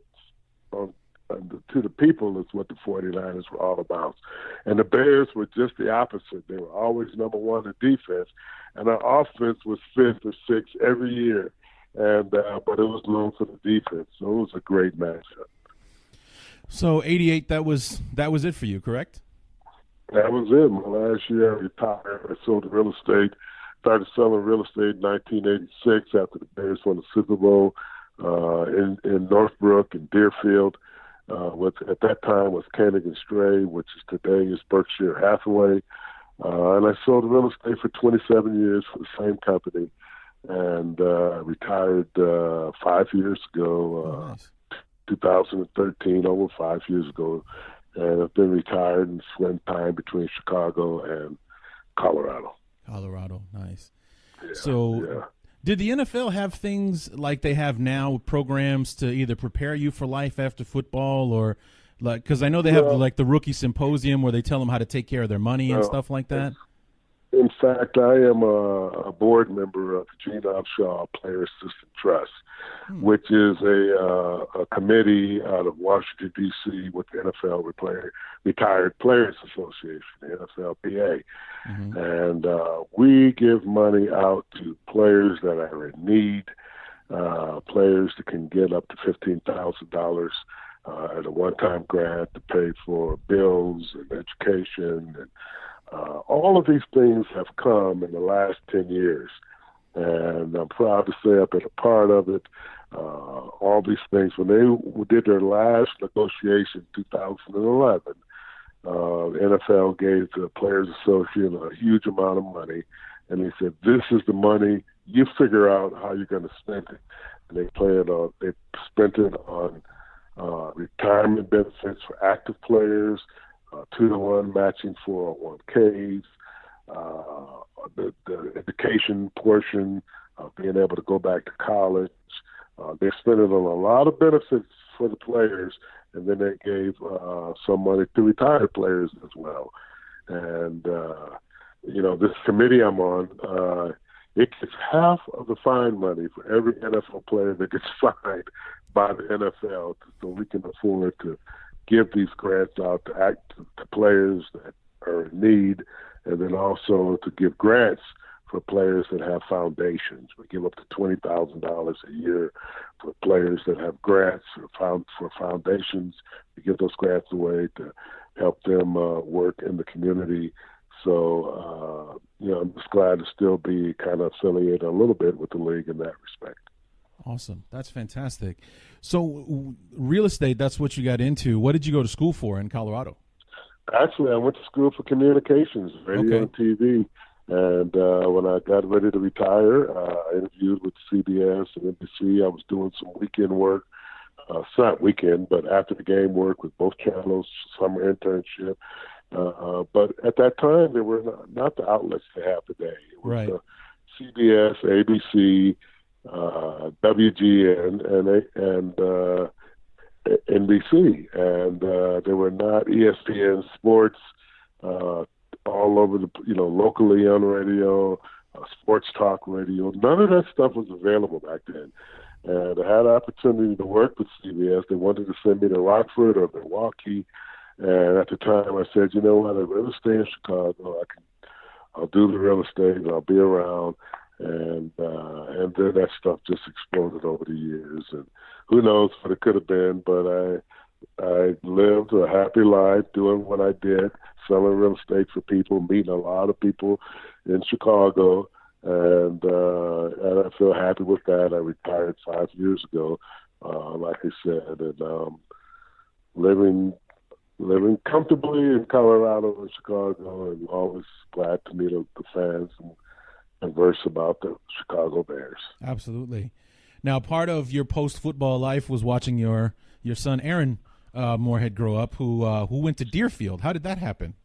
Speaker 2: to the people, is what the 49ers were all about. And the Bears were just the opposite. They were always number one in defense, and our offense was fifth or sixth every year. And but it was known for the defense, so it was a great matchup.
Speaker 1: So '88, that was it for you, correct?
Speaker 2: That was it. My last year, I retired. I sold real estate. Started selling real estate in 1986 after the Bears won the Super Bowl in Northbrook and Deerfield. At that time was Koenig & Stray, which is today is Berkshire Hathaway. And I sold real estate for 27 years for the same company, and retired 5 years ago. Nice. 2013, over 5 years ago, and I've been retired and spent time between Chicago and Colorado.
Speaker 1: Nice.
Speaker 2: Yeah,
Speaker 1: did the NFL have things like they have now, programs to either prepare you for life after football, or like, because I know they have like the rookie symposium where they tell them how to take care of their money and stuff like that?
Speaker 2: In fact, I am a board member of the Gene Upshaw Player Assistant Trust, which is a committee out of Washington, D.C. with the NFL Retired Players Association, the NFLPA. And we give money out to players that are in need, players that can get up to $15,000 as a one-time grant to pay for bills and education. And all of these things have come in the last 10 years. And I'm proud to say I've been a part of it. All these things, when they did their last negotiation in 2011, the NFL gave the Players Association a huge amount of money, and they said, "This is the money. You figure out how you're going to spend it." And they spent it on retirement benefits for active players, 2-to-1 matching 401ks, the education portion of being able to go back to college. They spent it on a lot of benefits for the players, and then they gave some money to retired players as well. And, this committee I'm on, it gets half of the fine money for every NFL player that gets fined by the NFL, so we can afford to give these grants out to players that are in need, and then also to give grants for players that have foundations. We give up to $20,000 a year for players that have grants for foundations. We give those grants away to help them work in the community. So, I'm just glad to still be kind of affiliated a little bit with the league in that respect.
Speaker 1: Awesome. That's fantastic. So real estate, that's what you got into. What did you go to school for in Colorado?
Speaker 2: Actually, I went to school for communications, radio and TV. And when I got ready to retire, I interviewed with CBS and NBC. I was doing some weekend work, not weekend, but after the game work with both channels, summer internship. But at that time, there were not the outlets they have today. It was CBS, ABC, WGN, and NBC. And there were not ESPN Sports, all over the, locally on radio, sports talk radio. None of that stuff was available back then. And I had an opportunity to work with CBS. They wanted to send me to Rockford or Milwaukee. And at the time I said, you know what, I'd rather stay in Chicago. I'll do the real estate and I'll be around. And then that stuff just exploded over the years. And who knows what it could have been, but I lived a happy life doing what I did, selling real estate for people, meeting a lot of people in Chicago, and I feel happy with that. I retired 5 years ago, like I said, and living comfortably in Colorado and Chicago, and always glad to meet the fans and converse about the Chicago Bears.
Speaker 1: Absolutely. Now, part of your post-football life was watching your son Aaron Moorehead grow up, who went to Deerfield. How did that happen?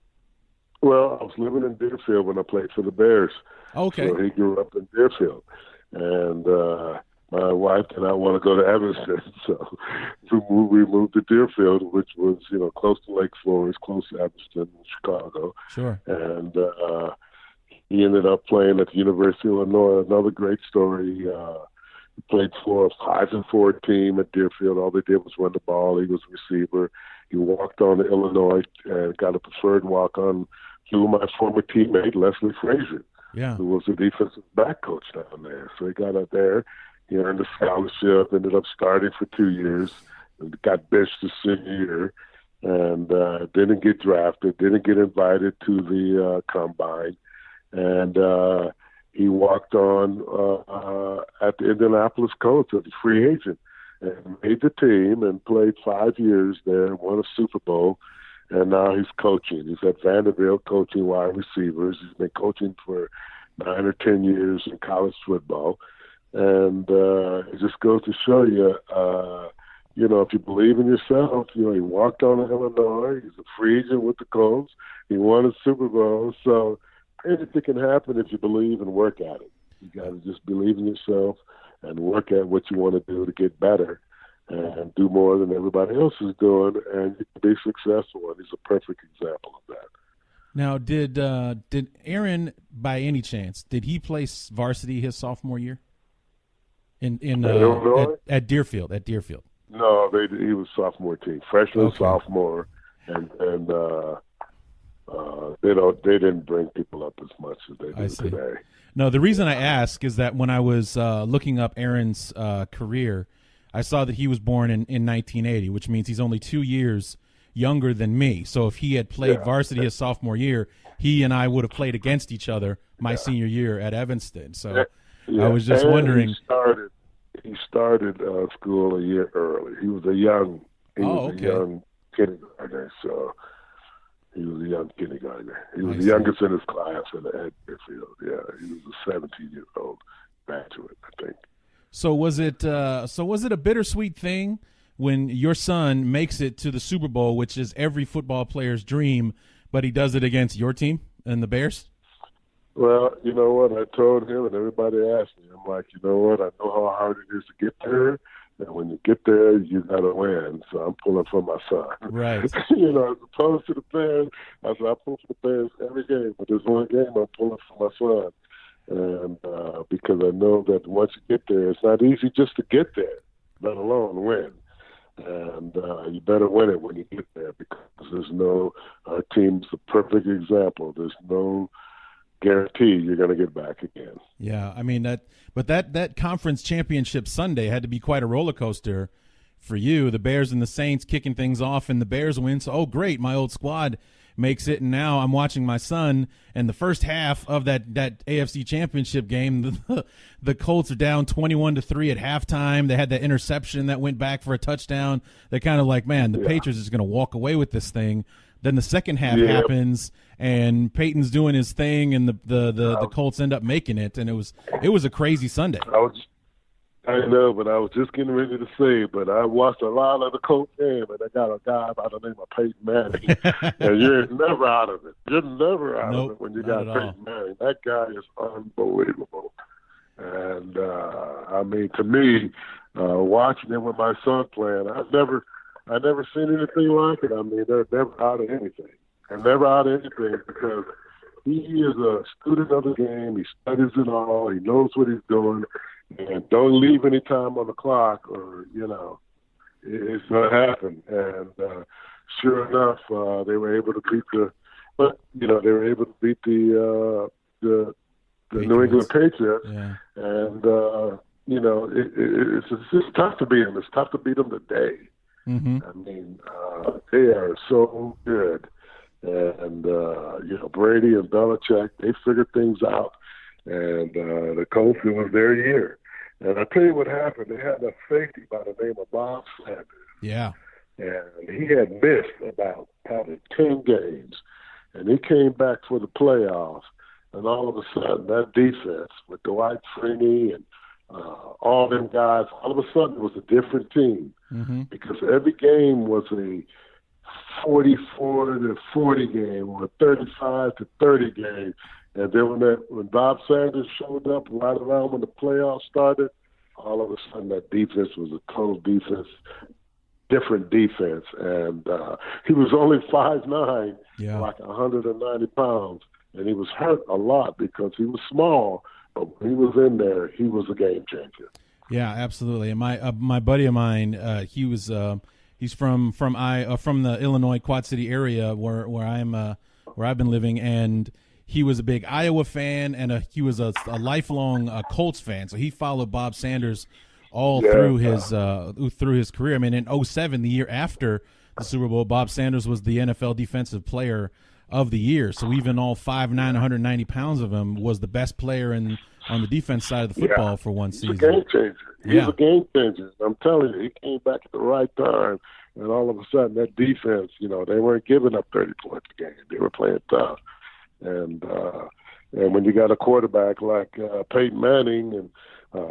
Speaker 2: Well, I was living in Deerfield when I played for the Bears.
Speaker 1: Okay.
Speaker 2: So he grew up in Deerfield. And my wife did not want to go to Evanston, so we moved to Deerfield, which was, close to Lake Forest, close to Evanston, Chicago.
Speaker 1: Sure.
Speaker 2: And he ended up playing at the University of Illinois. Another great story. He played for a 5-4 team at Deerfield. All they did was run the ball. He was a receiver. He walked on to Illinois and got a preferred walk-on through my former teammate, Leslie Frazier, who was the defensive back coach down there. So he got up there. He earned a scholarship, ended up starting for 2 years, and got benched his senior year, and didn't get drafted, didn't get invited to the combine. And he walked on at the Indianapolis Colts as a free agent and made the team and played 5 years there, won a Super Bowl, and now he's coaching. He's at Vanderbilt coaching wide receivers. He's been coaching for 9 or 10 years in college football. And it just goes to show you, if you believe in yourself, he walked on to Illinois. He's a free agent with the Colts. He won a Super Bowl. So anything can happen if you believe and work at it. You got to just believe in yourself and work at what you want to do to get better and do more than everybody else is doing, and you can be successful. And he's a perfect example of that.
Speaker 1: Now, did Aaron, by any chance, did he play varsity his sophomore year in at Deerfield? At Deerfield.
Speaker 2: No, he was sophomore team, freshman, sophomore, and they didn't bring people up as much as they do today.
Speaker 1: No, the reason I ask is that when I was looking up Aaron's career, I saw that he was born in 1980, which means he's only 2 years younger than me. So if he had played varsity his sophomore year, he and I would have played against each other my senior year at Evanston. So I was just wondering.
Speaker 2: He started school a year early. He was a young kindergartner, so he was a young kindergartner. He was the youngest in his class at Deerfield. Yeah, he was a 17-year-old graduate, I think.
Speaker 1: So was it a bittersweet thing when your son makes it to the Super Bowl, which is every football player's dream, but he does it against your team and the Bears?
Speaker 2: Well, you know what? I told him, and everybody asked me. I'm like, you know what? I know how hard it is to get there, and when you get there, you got to win. So I'm pulling for my son.
Speaker 1: Right.
Speaker 2: As opposed to the Bears, I said I pull for the Bears every game, but there's one game I'm pulling for my son, and because I know that once you get there, it's not easy just to get there, let alone win. And you better win it when you get there, because our team's the perfect example. There's no guarantee you're going to get back again.
Speaker 1: Yeah, I mean that conference championship Sunday had to be quite a roller coaster for you. The Bears and the Saints kicking things off, and the Bears win. So, oh great, my old squad makes it, and now I'm watching my son. And the first half of that AFC Championship game, the Colts are down 21-3 at halftime. They had that interception that went back for a touchdown. They're kind of like, man, the Patriots is going to walk away with this thing. Then the second half happens, and Peyton's doing his thing, and the Colts end up making it, and it was a crazy Sunday.
Speaker 2: I know, but I was just getting ready to say, but I watched a lot of the Colts game, and I got a guy by the name of Peyton Manning, and you're never out of it. You're never out of it when you got Peyton Manning. That guy is unbelievable. And, I mean, to me, watching him with my son playing, I've never seen anything like it. I mean, they're never out of anything. They're never out of anything because he is a student of the game. He studies it all. He knows what he's doing. And don't leave any time on the clock, or it's going to happen. And sure enough, they were able to beat the New England Patriots.
Speaker 1: Yeah.
Speaker 2: And it's just tough to beat them. It's tough to beat them today.
Speaker 1: Mm-hmm.
Speaker 2: I mean, they are so good. And Brady and Belichick, they figured things out. And the Colts, it was their year. And I tell you what happened. They had a safety by the name of Bob Sanders.
Speaker 1: Yeah.
Speaker 2: And he had missed about probably 10 games. And he came back for the playoffs. And all of a sudden, that defense with Dwight Freeney and all them guys, all of a sudden it was a different team.
Speaker 1: Mm-hmm.
Speaker 2: Because every game was a 44-40 game or a 35-30 game. And then when Bob Sanders showed up right around when the playoffs started, all of a sudden that defense was a total defense, different defense. And he was only 5'9", like 190 pounds, and he was hurt a lot because he was small. But when he was in there, he was a game changer.
Speaker 1: Yeah, absolutely. And my buddy of mine, he's from the Illinois Quad City area where I've been living, and he was a big Iowa fan, and he was a lifelong Colts fan. So he followed Bob Sanders all through his career. I mean, in 2007, the year after the Super Bowl, Bob Sanders was the NFL Defensive Player of the Year. So even all 5'9", 190 pounds of him was the best player on the defense side of the football for one season.
Speaker 2: He's a game changer. He's a game changer. I'm telling you, he came back at the right time, and all of a sudden that defense, they weren't giving up 30 points a game. They were playing tough. And when you got a quarterback like Peyton Manning and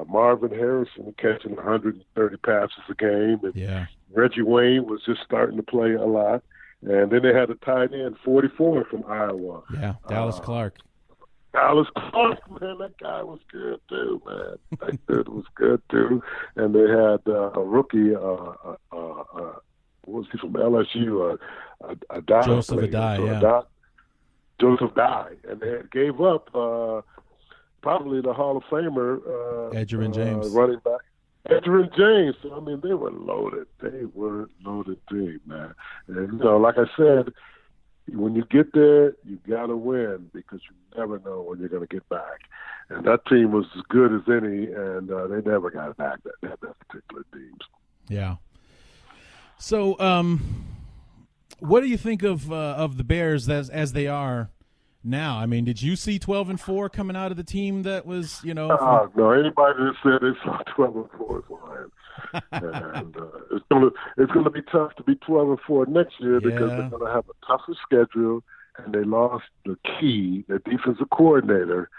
Speaker 2: Marvin Harrison catching 130 passes a game, and Reggie Wayne was just starting to play a lot, and then they had a tight end, 44 from Iowa.
Speaker 1: Yeah, Dallas Clark.
Speaker 2: Dallas Clark, man, that guy was good too, man. That dude was good too. And they had a rookie, what was he from LSU?
Speaker 1: Joseph Adai,
Speaker 2: Joseph Dye, and they gave up probably the Hall of Famer
Speaker 1: Edgerrin James,
Speaker 2: running back Edgerrin James. So, I mean, they were loaded. They were loaded team, man. And like I said, when you get there, you gotta win because you never know when you're gonna get back. And that team was as good as any, and they never got back. That particular team.
Speaker 1: Yeah. So, what do you think of the Bears as they are now? I mean, did you see 12-4 coming out of the team that was,
Speaker 2: No, anybody that said they saw 12-4 is lying. And it's gonna be tough to be 12-4 next year because they're gonna have a tougher schedule, and they lost the defensive coordinator,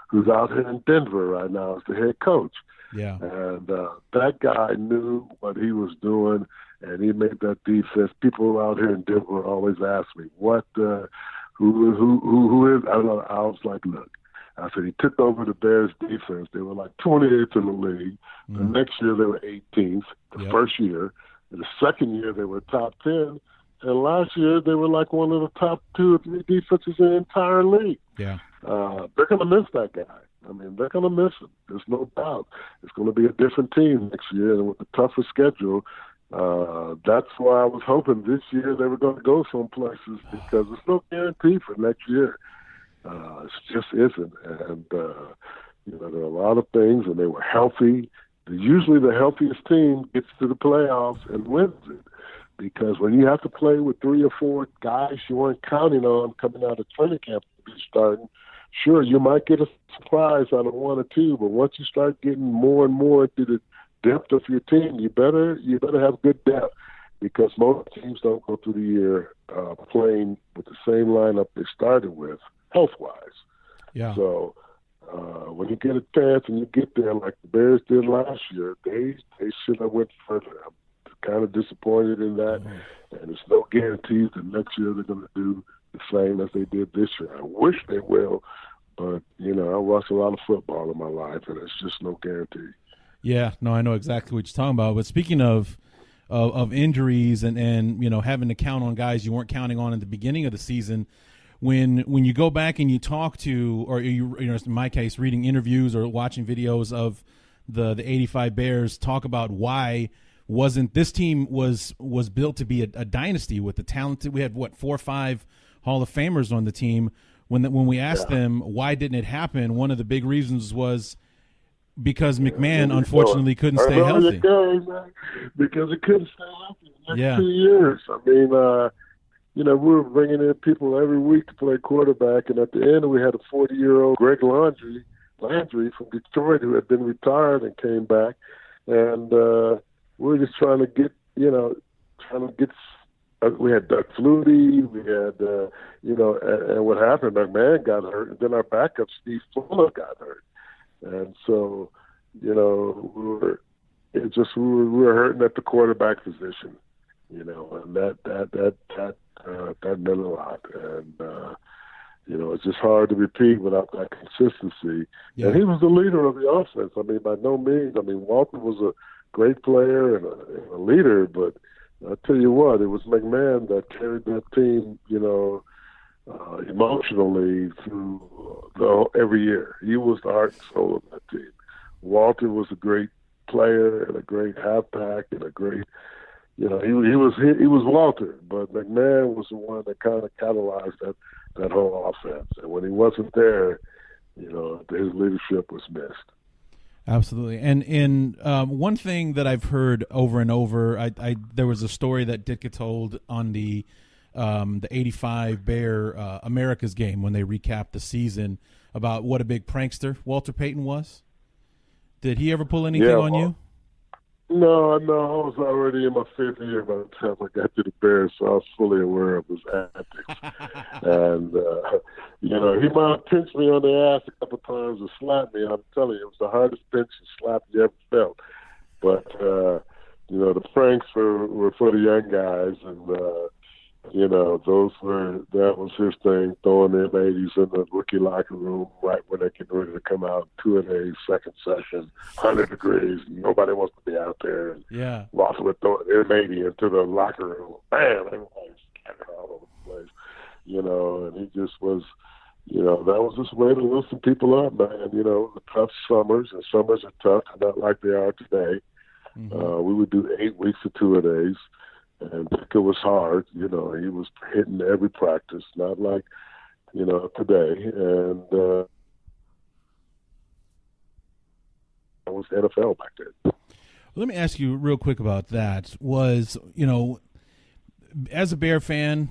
Speaker 2: who's out here in Denver right now as the head coach.
Speaker 1: Yeah.
Speaker 2: And that guy knew what he was doing, and he made that defense. People out here in Denver always ask me, who is? I was like, look, I said he took over the Bears defense. They were like 28th in the league. The next year they were 18th, the first year. And the second year they were top 10. And last year they were like one of the top 2 or 3 defenses in the entire league.
Speaker 1: Yeah.
Speaker 2: They're going to miss that guy. I mean, they're going to miss him. There's no doubt. It's going to be a different team next year, and with a tougher schedule, that's why I was hoping this year they were going to go some places, because there's no guarantee for next year. It just isn't. And, there are a lot of things, and they were healthy. Usually the healthiest team gets to the playoffs and wins it, because when you have to play with 3 or 4 guys you weren't counting on coming out of training camp to be starting, sure, you might get a surprise out of 1 or 2, but once you start getting more and more into the depth of your team, you better have good depth, because most teams don't go through the year playing with the same lineup they started with, health-wise. Yeah. So when you get a chance and you get there like the Bears did last year, they should have went further. I'm kind of disappointed in that, and there's no guarantees that next year they're going to do the same as they did this year. I wish they will, but, I watched a lot of football in my life, and it's just no guarantee.
Speaker 1: Yeah, no, I know exactly what you're talking about. But speaking of injuries and having to count on guys you weren't counting on at the beginning of the season, when you go back and you talk to, or in my case, reading interviews or watching videos of the 85 Bears, talk about why wasn't this team was built to be a dynasty with the talented. We had 4 or 5 Hall of Famers on the team. When we asked them why didn't it happen, one of the big reasons was because McMahon unfortunately couldn't stay healthy.
Speaker 2: Because he couldn't stay healthy the next 2 years. I mean, we were bringing in people every week to play quarterback, and at the end we had a 40-year-old Greg Landry from Detroit who had been retired and came back, and we were just trying to get. We had Doug Flutie, we had, and what happened, McMahon got hurt, and then our backup, Steve Fuller, got hurt. And so, we were hurting at the quarterback position, and that meant a lot. And, it's just hard to repeat without that consistency. Yeah. And he was the leader of the offense. I mean, by no means. I mean, Walter was a great player and a leader, but I tell you what, it was McMahon that carried that team, emotionally through every year. He was the heart and soul of that team. Walter was a great player and a great halfback and a great, he was Walter, but McMahon was the one that kind of catalyzed that whole offense. And when he wasn't there, his leadership was missed.
Speaker 1: Absolutely. And one thing that I've heard over and over, there was a story that did get told on the 85 Bear America's game when they recapped the season about what a big prankster Walter Payton was. Did he ever pull anything on you?
Speaker 2: No, I was already in my 5th year by the time I got to the Bears, so I was fully aware of his antics. And, he might have pinched me on the ass a couple of times and slapped me. I'm telling you, it was the hardest pinch and slap you ever felt. But, the pranks were for the young guys, and, that was his thing, throwing them 80s in the rookie locker room right when they're getting ready to come out, 2-a, second session, 100 degrees, nobody wants to be out there. And Walter would throw them 80 into the locker room. Bam! Everybody's scattered all over the place. And he just was, that was just a way to loosen people up, man. The tough summers, and summers are tough, not like they are today. Mm-hmm. We would do 8 weeks of 2-a-days. And it was hard, he was hitting every practice, not like, today. And it was NFL back then.
Speaker 1: Let me ask you real quick about that. Was, as a Bear fan,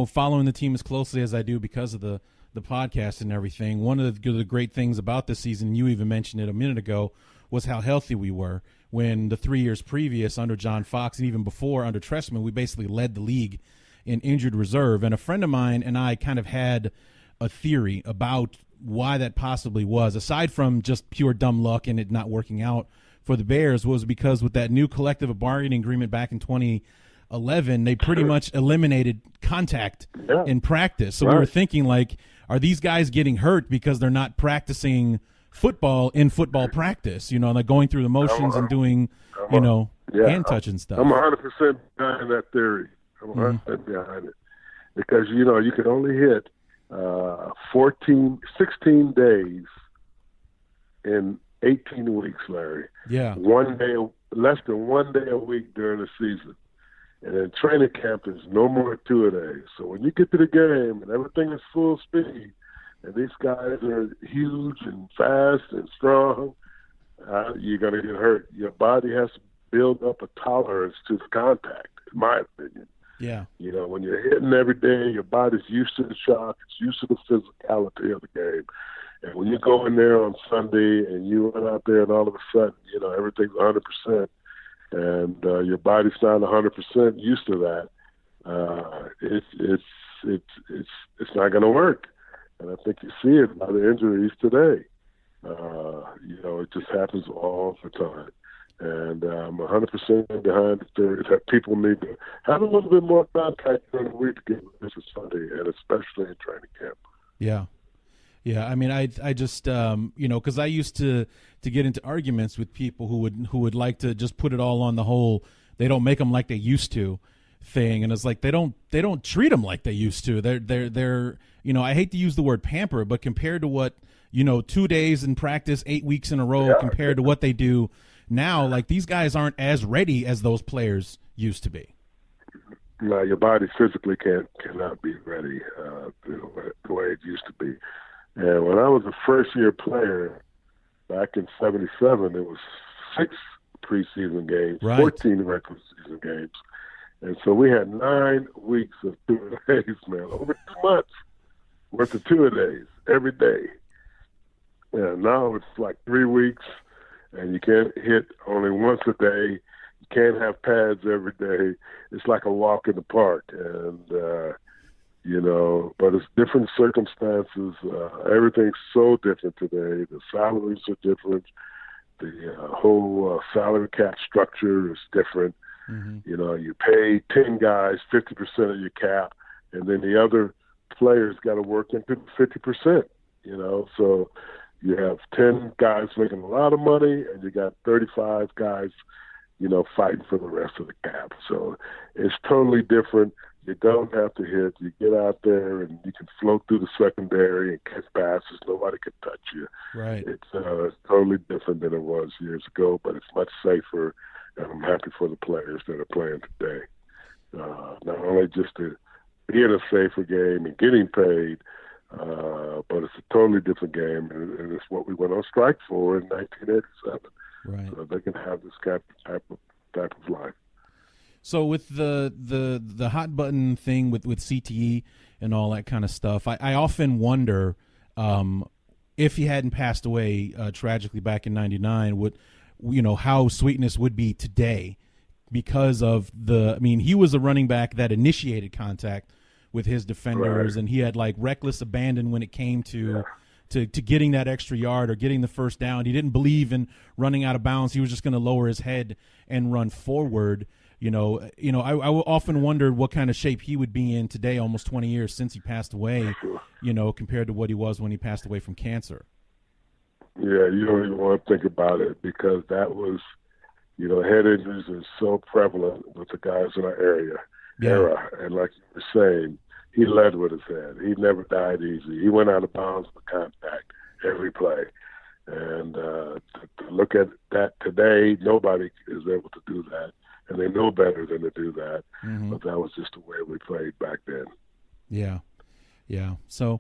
Speaker 1: following the team as closely as I do because of the podcast and everything, one of the great things about this season, you even mentioned it a minute ago, was how healthy we were. When the 3 years previous under John Fox and even before under Trestman, we basically led the league in injured reserve. And a friend of mine and I kind of had a theory about why that possibly was, aside from just pure dumb luck and it not working out for the Bears, was because with that new collective bargaining agreement back in 2011, they pretty much eliminated contact in practice. So we were thinking like, are these guys getting hurt because they're not practicing football in football practice? You know, like going through the motions and doing, hand touching stuff.
Speaker 2: I'm 100% behind that theory. I'm 100% behind it because you can only hit 16 days in 18 weeks, Larry.
Speaker 1: Yeah.
Speaker 2: Less than 1 day a week during the season. And then training camp is no more than 2 a day. So when you get to the game and everything is full speed, and these guys are huge and fast and strong, you're going to get hurt. Your body has to build up a tolerance to the contact, in my opinion.
Speaker 1: Yeah.
Speaker 2: When you're hitting every day, your body's used to the shock. It's used to the physicality of the game. And when you go in there on Sunday and you run out there and all of a sudden, everything's 100%, and your body's not 100% used to that, it's not going to work. And I think you see it by the injuries today. It just happens all the time. And I'm 100% behind the theory that people need to have a little bit more contact during the week to get ready for Sunday, and especially in training camp.
Speaker 1: Yeah. Yeah, I mean, I just because I used to get into arguments with people who would like to just put it all on the whole, they don't make them like they used to thing, and it's like they don't treat them like they used to. They're I hate to use the word pamper, but compared to what 2 days in practice, 8 weeks in a row, compared to what they do now, like these guys aren't as ready as those players used to be.
Speaker 2: No, your body physically cannot be ready the way it used to be. And when I was a first-year player back in '77, it was 6 preseason games,
Speaker 1: right.
Speaker 2: 14 regular season games. And so we had 9 weeks of 2 a days, man, over 2 months worth of 2 a days every day. And now it's like 3 weeks, and you can't hit only once a day. You can't have pads every day. It's like a walk in the park. And, but it's different circumstances. Everything's so different today. The salaries are different. The whole salary cap structure is different. Mm-hmm. You pay 10 guys 50% of your cap, and then the other players got to work into 50%, So you have 10 guys making a lot of money, and you got 35 guys, fighting for the rest of the cap. So it's totally different. You don't have to hit. You get out there and you can float through the secondary and catch passes. Nobody can touch you.
Speaker 1: Right.
Speaker 2: It's totally different than it was years ago, but it's much safer, and I'm happy for the players that are playing today. Not only just to be in a safer game and getting paid, but it's a totally different game, and it's what we went on strike for in 1987.
Speaker 1: Right.
Speaker 2: So they can have this type of life.
Speaker 1: So with the hot button thing with CTE and all that kind of stuff, I often wonder if he hadn't passed away tragically back in '99, how Sweetness would be today because of he was a running back that initiated contact with his defenders, right. And he had like reckless abandon when it came to getting that extra yard or getting the first down. He didn't believe in running out of bounds. He was just going to lower his head and run forward. I often wondered what kind of shape he would be in today, almost 20 years since he passed away, compared to what he was when he passed away from cancer.
Speaker 2: Yeah, you don't even want to think about it because that was, head injuries are so prevalent with the guys in our era. And like you were saying, he led with his head. He never died easy. He went out of bounds for contact every play. And to look at that today, nobody is able to do that. And they know better than to do that. Mm-hmm. But that was just the way we played back then. Yeah.
Speaker 1: Yeah. So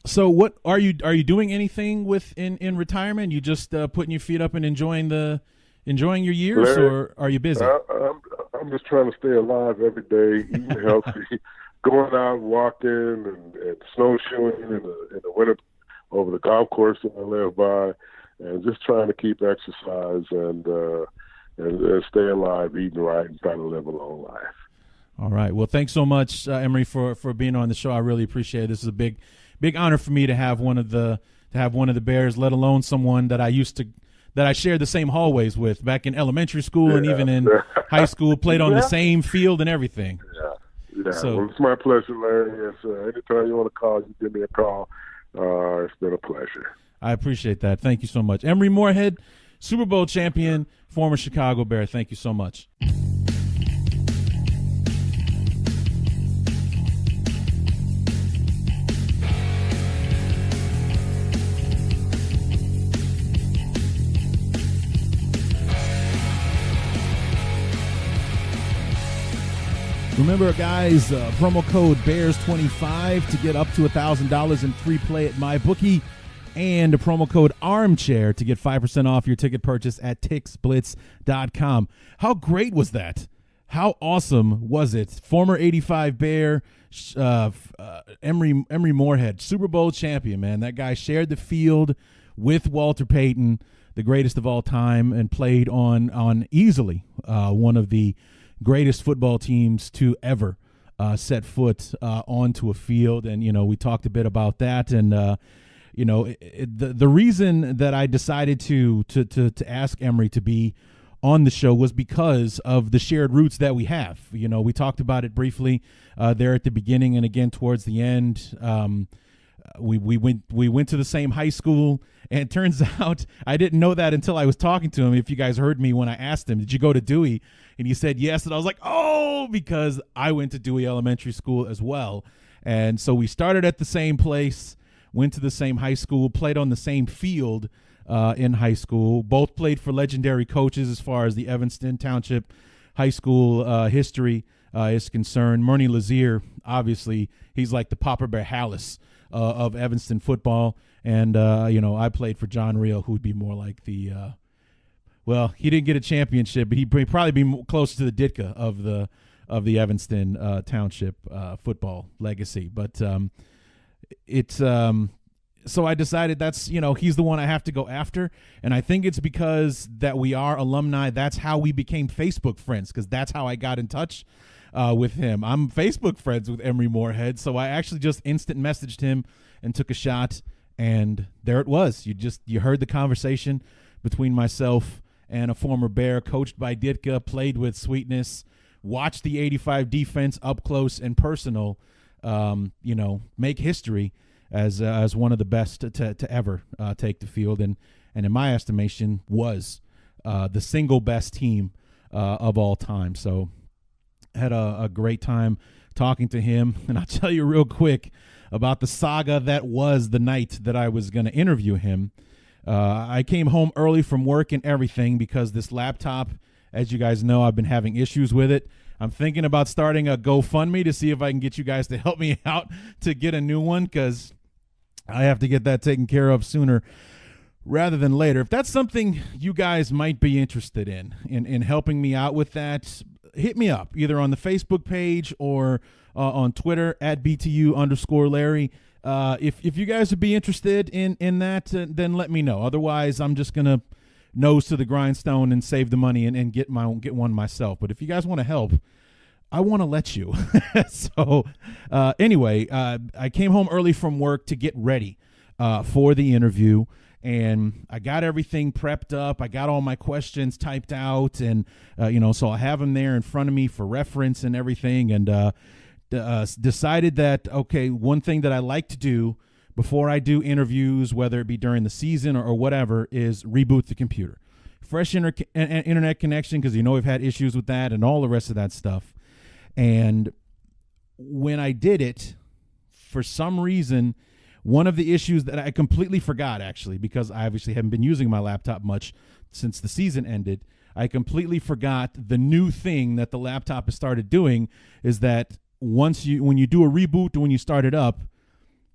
Speaker 1: what are you doing anything in retirement? You just putting your feet up and enjoying your years,
Speaker 2: Larry,
Speaker 1: or are you busy?
Speaker 2: I'm just trying to stay alive every day, eating healthy, going out walking and snowshoeing in the winter over the golf course that I live by, and just trying to keep exercise and stay alive, eating right, and trying to live a long life.
Speaker 1: All right. Well, thanks so much, Emery, for being on the show. I really appreciate it. This is a big honor for me to have one of the Bears, let alone someone that I shared the same hallways with back in elementary school and even in high school, played on the same field and everything.
Speaker 2: Yeah, Yeah,
Speaker 1: So
Speaker 2: well, it's my pleasure, Larry. Yes, anytime you want to call, you give me a call. It's been a pleasure.
Speaker 1: I appreciate that. Thank you so much. Emery Moorehead, Super Bowl champion, former Chicago Bear. Thank you so much. Remember, guys, promo code BEARS25 to get up to $1,000 in free play at MyBookie, and a promo code ARMCHAIR to get 5% off your ticket purchase at TixBlitz.com. How great was that? How awesome was it? Former 85 Bear, Emery Moorehead, Super Bowl champion, man. That guy shared the field with Walter Payton, the greatest of all time, and played on easily one of the greatest football teams to ever set foot onto a field. And, we talked a bit about that. And, the reason that I decided to ask Emery to be on the show was because of the shared roots that we have. We talked about it briefly there at the beginning and again towards the end. We went to the same high school, and it turns out I didn't know that until I was talking to him. If you guys heard me when I asked him, did you go to Dewey? And he said yes, and I was like, oh, because I went to Dewey Elementary School as well. And so we started at the same place, went to the same high school, played on the same field in high school. Both played for legendary coaches as far as the Evanston Township High School history is concerned. Murney Lazier, obviously, he's like the Papa Bear Hallis of Evanston football. And, I played for John Reel, who would be more like the he didn't get a championship, but he'd probably be closer to the Ditka of the Evanston Township football legacy. But so I decided that's, he's the one I have to go after. And I think it's because that we are alumni. That's how we became Facebook friends, because that's how I got in touch with him. I'm Facebook friends with Emery Moorehead. So I actually just instant messaged him and took a shot. And there it was. You heard the conversation between myself and a former Bear, coached by Ditka, played with Sweetness, watched the 85 defense up close and personal, make history as one of the best to ever take the field, and in my estimation was the single best team of all time. So had a great time talking to him, and I'll tell you real quick about the saga that was the night that I was going to interview him. I came home early from work and everything because this laptop, as you guys know, I've been having issues with it. I'm thinking about starting a GoFundMe to see if I can get you guys to help me out to get a new one, because I have to get that taken care of sooner rather than later. If that's something you guys might be interested in helping me out with that, hit me up either on the Facebook page or on Twitter at BTU_Larry. If you guys would be interested in that, then let me know. Otherwise, I'm just going to nose to the grindstone and save the money and get one myself. But if you guys want to help, I want to let you. So anyway, I came home early from work to get ready for the interview, and I got everything prepped up. I got all my questions typed out, and so I have them there in front of me for reference and everything, and decided that, okay, one thing that I like to do before I do interviews, whether it be during the season or whatever, is reboot the computer. Fresh internet connection, because we've had issues with that and all the rest of that stuff. And when I did it, for some reason, one of the issues that I completely forgot, actually, because I obviously haven't been using my laptop much since the season ended, I completely forgot the new thing that the laptop has started doing is that when you do a reboot or when you start it up,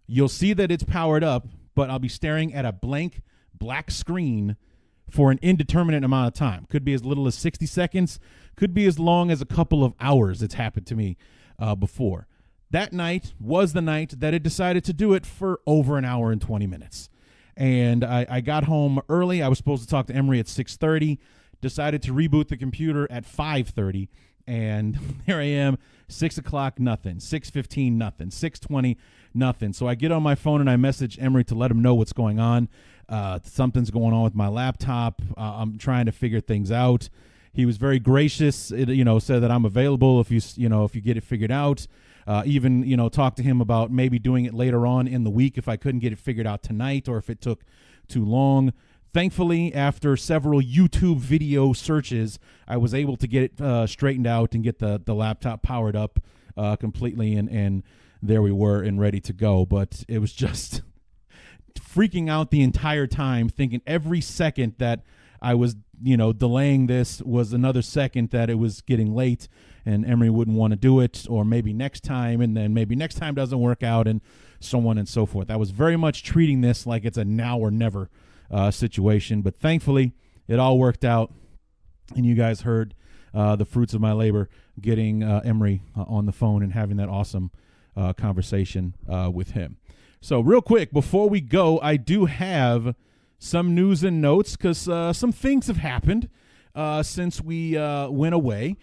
Speaker 1: you'll see that it's powered up, but I'll be staring at a blank black screen for an indeterminate amount of time. Could be as little as 60 seconds, could be as long as a couple of hours. It's happened to me before. That night was the night that it decided to do it for over an hour and 20 minutes. And I got home early. I was supposed to talk to Emery at 6:30, decided to reboot the computer at 5:30. And there I am, 6 o'clock, nothing, 6:15, nothing, 6:20, nothing. So I get on my phone and I message Emery to let him know what's going on. Something's going on with my laptop. I'm trying to figure things out. He was very gracious, said that I'm available if you get it figured out. Even, talk to him about maybe doing it later on in the week if I couldn't get it figured out tonight or if it took too long. Thankfully, after several YouTube video searches, I was able to get it straightened out and get the laptop powered up completely, and there we were and ready to go. But it was just freaking out the entire time, thinking every second that I was, delaying this was another second that it was getting late and Emery wouldn't want to do it, or maybe next time, and then maybe next time doesn't work out, and so on and so forth. I was very much treating this like it's a now or never situation, but thankfully it all worked out, and you guys heard the fruits of my labor getting Emery on the phone and having that awesome conversation with him. So real quick, before we go, I do have some news and notes because some things have happened since we went away.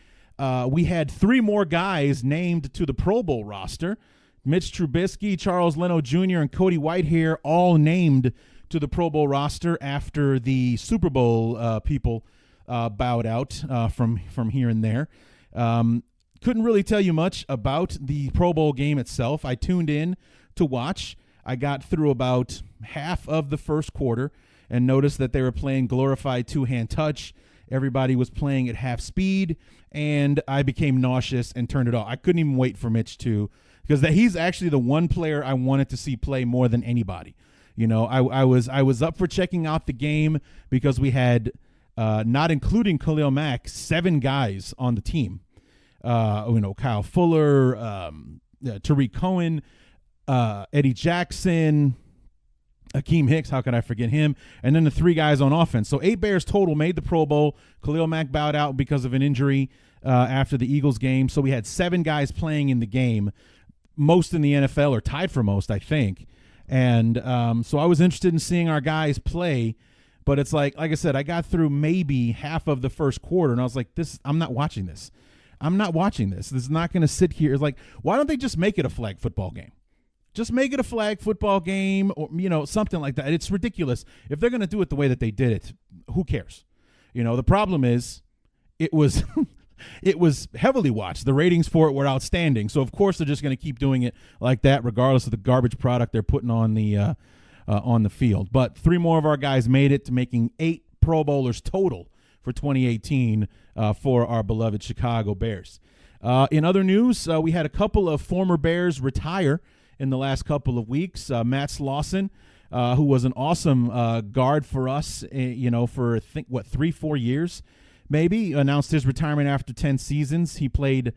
Speaker 1: We had 3 more guys named to the Pro Bowl roster. Mitch Trubisky, Charles Leno Jr., and Cody Whitehair all named to the Pro Bowl roster after the Super Bowl people bowed out from here and there. Couldn't really tell you much about the Pro Bowl game itself. I tuned in to watch. I got through about half of the first quarter and noticed that they were playing glorified two-hand touch. Everybody was playing at half speed, and I became nauseous and turned it off. I couldn't even wait for Mitch to, because he's actually the one player I wanted to see play more than anybody. I was up for checking out the game because we had, not including Khalil Mack, 7 guys on the team. Kyle Fuller, Tariq Cohen, Eddie Jackson, Akeem Hicks, how could I forget him? And then the 3 guys on offense. So 8 Bears total made the Pro Bowl. Khalil Mack bowed out because of an injury after the Eagles game. So we had 7 guys playing in the game, most in the NFL, or tied for most, I think. And so I was interested in seeing our guys play. But it's like I said, I got through maybe half of the first quarter, and I was like, I'm not watching this. I'm not watching this. This is not going to sit here. It's like, why don't they just make it a flag football game? Just make it a flag football game, or something like that. It's ridiculous. If they're going to do it the way that they did it, who cares? The problem is it was it was heavily watched. The ratings for it were outstanding. So of course they're just going to keep doing it like that, regardless of the garbage product they're putting on the field. But 3 more of our guys made it to making 8 Pro Bowlers total for 2018 for our beloved Chicago Bears. In other news, we had a couple of former Bears retire in the last couple of weeks. Matt Slauson, who was an awesome guard for us, for I think 3-4 years, maybe, announced his retirement after 10 seasons. He played,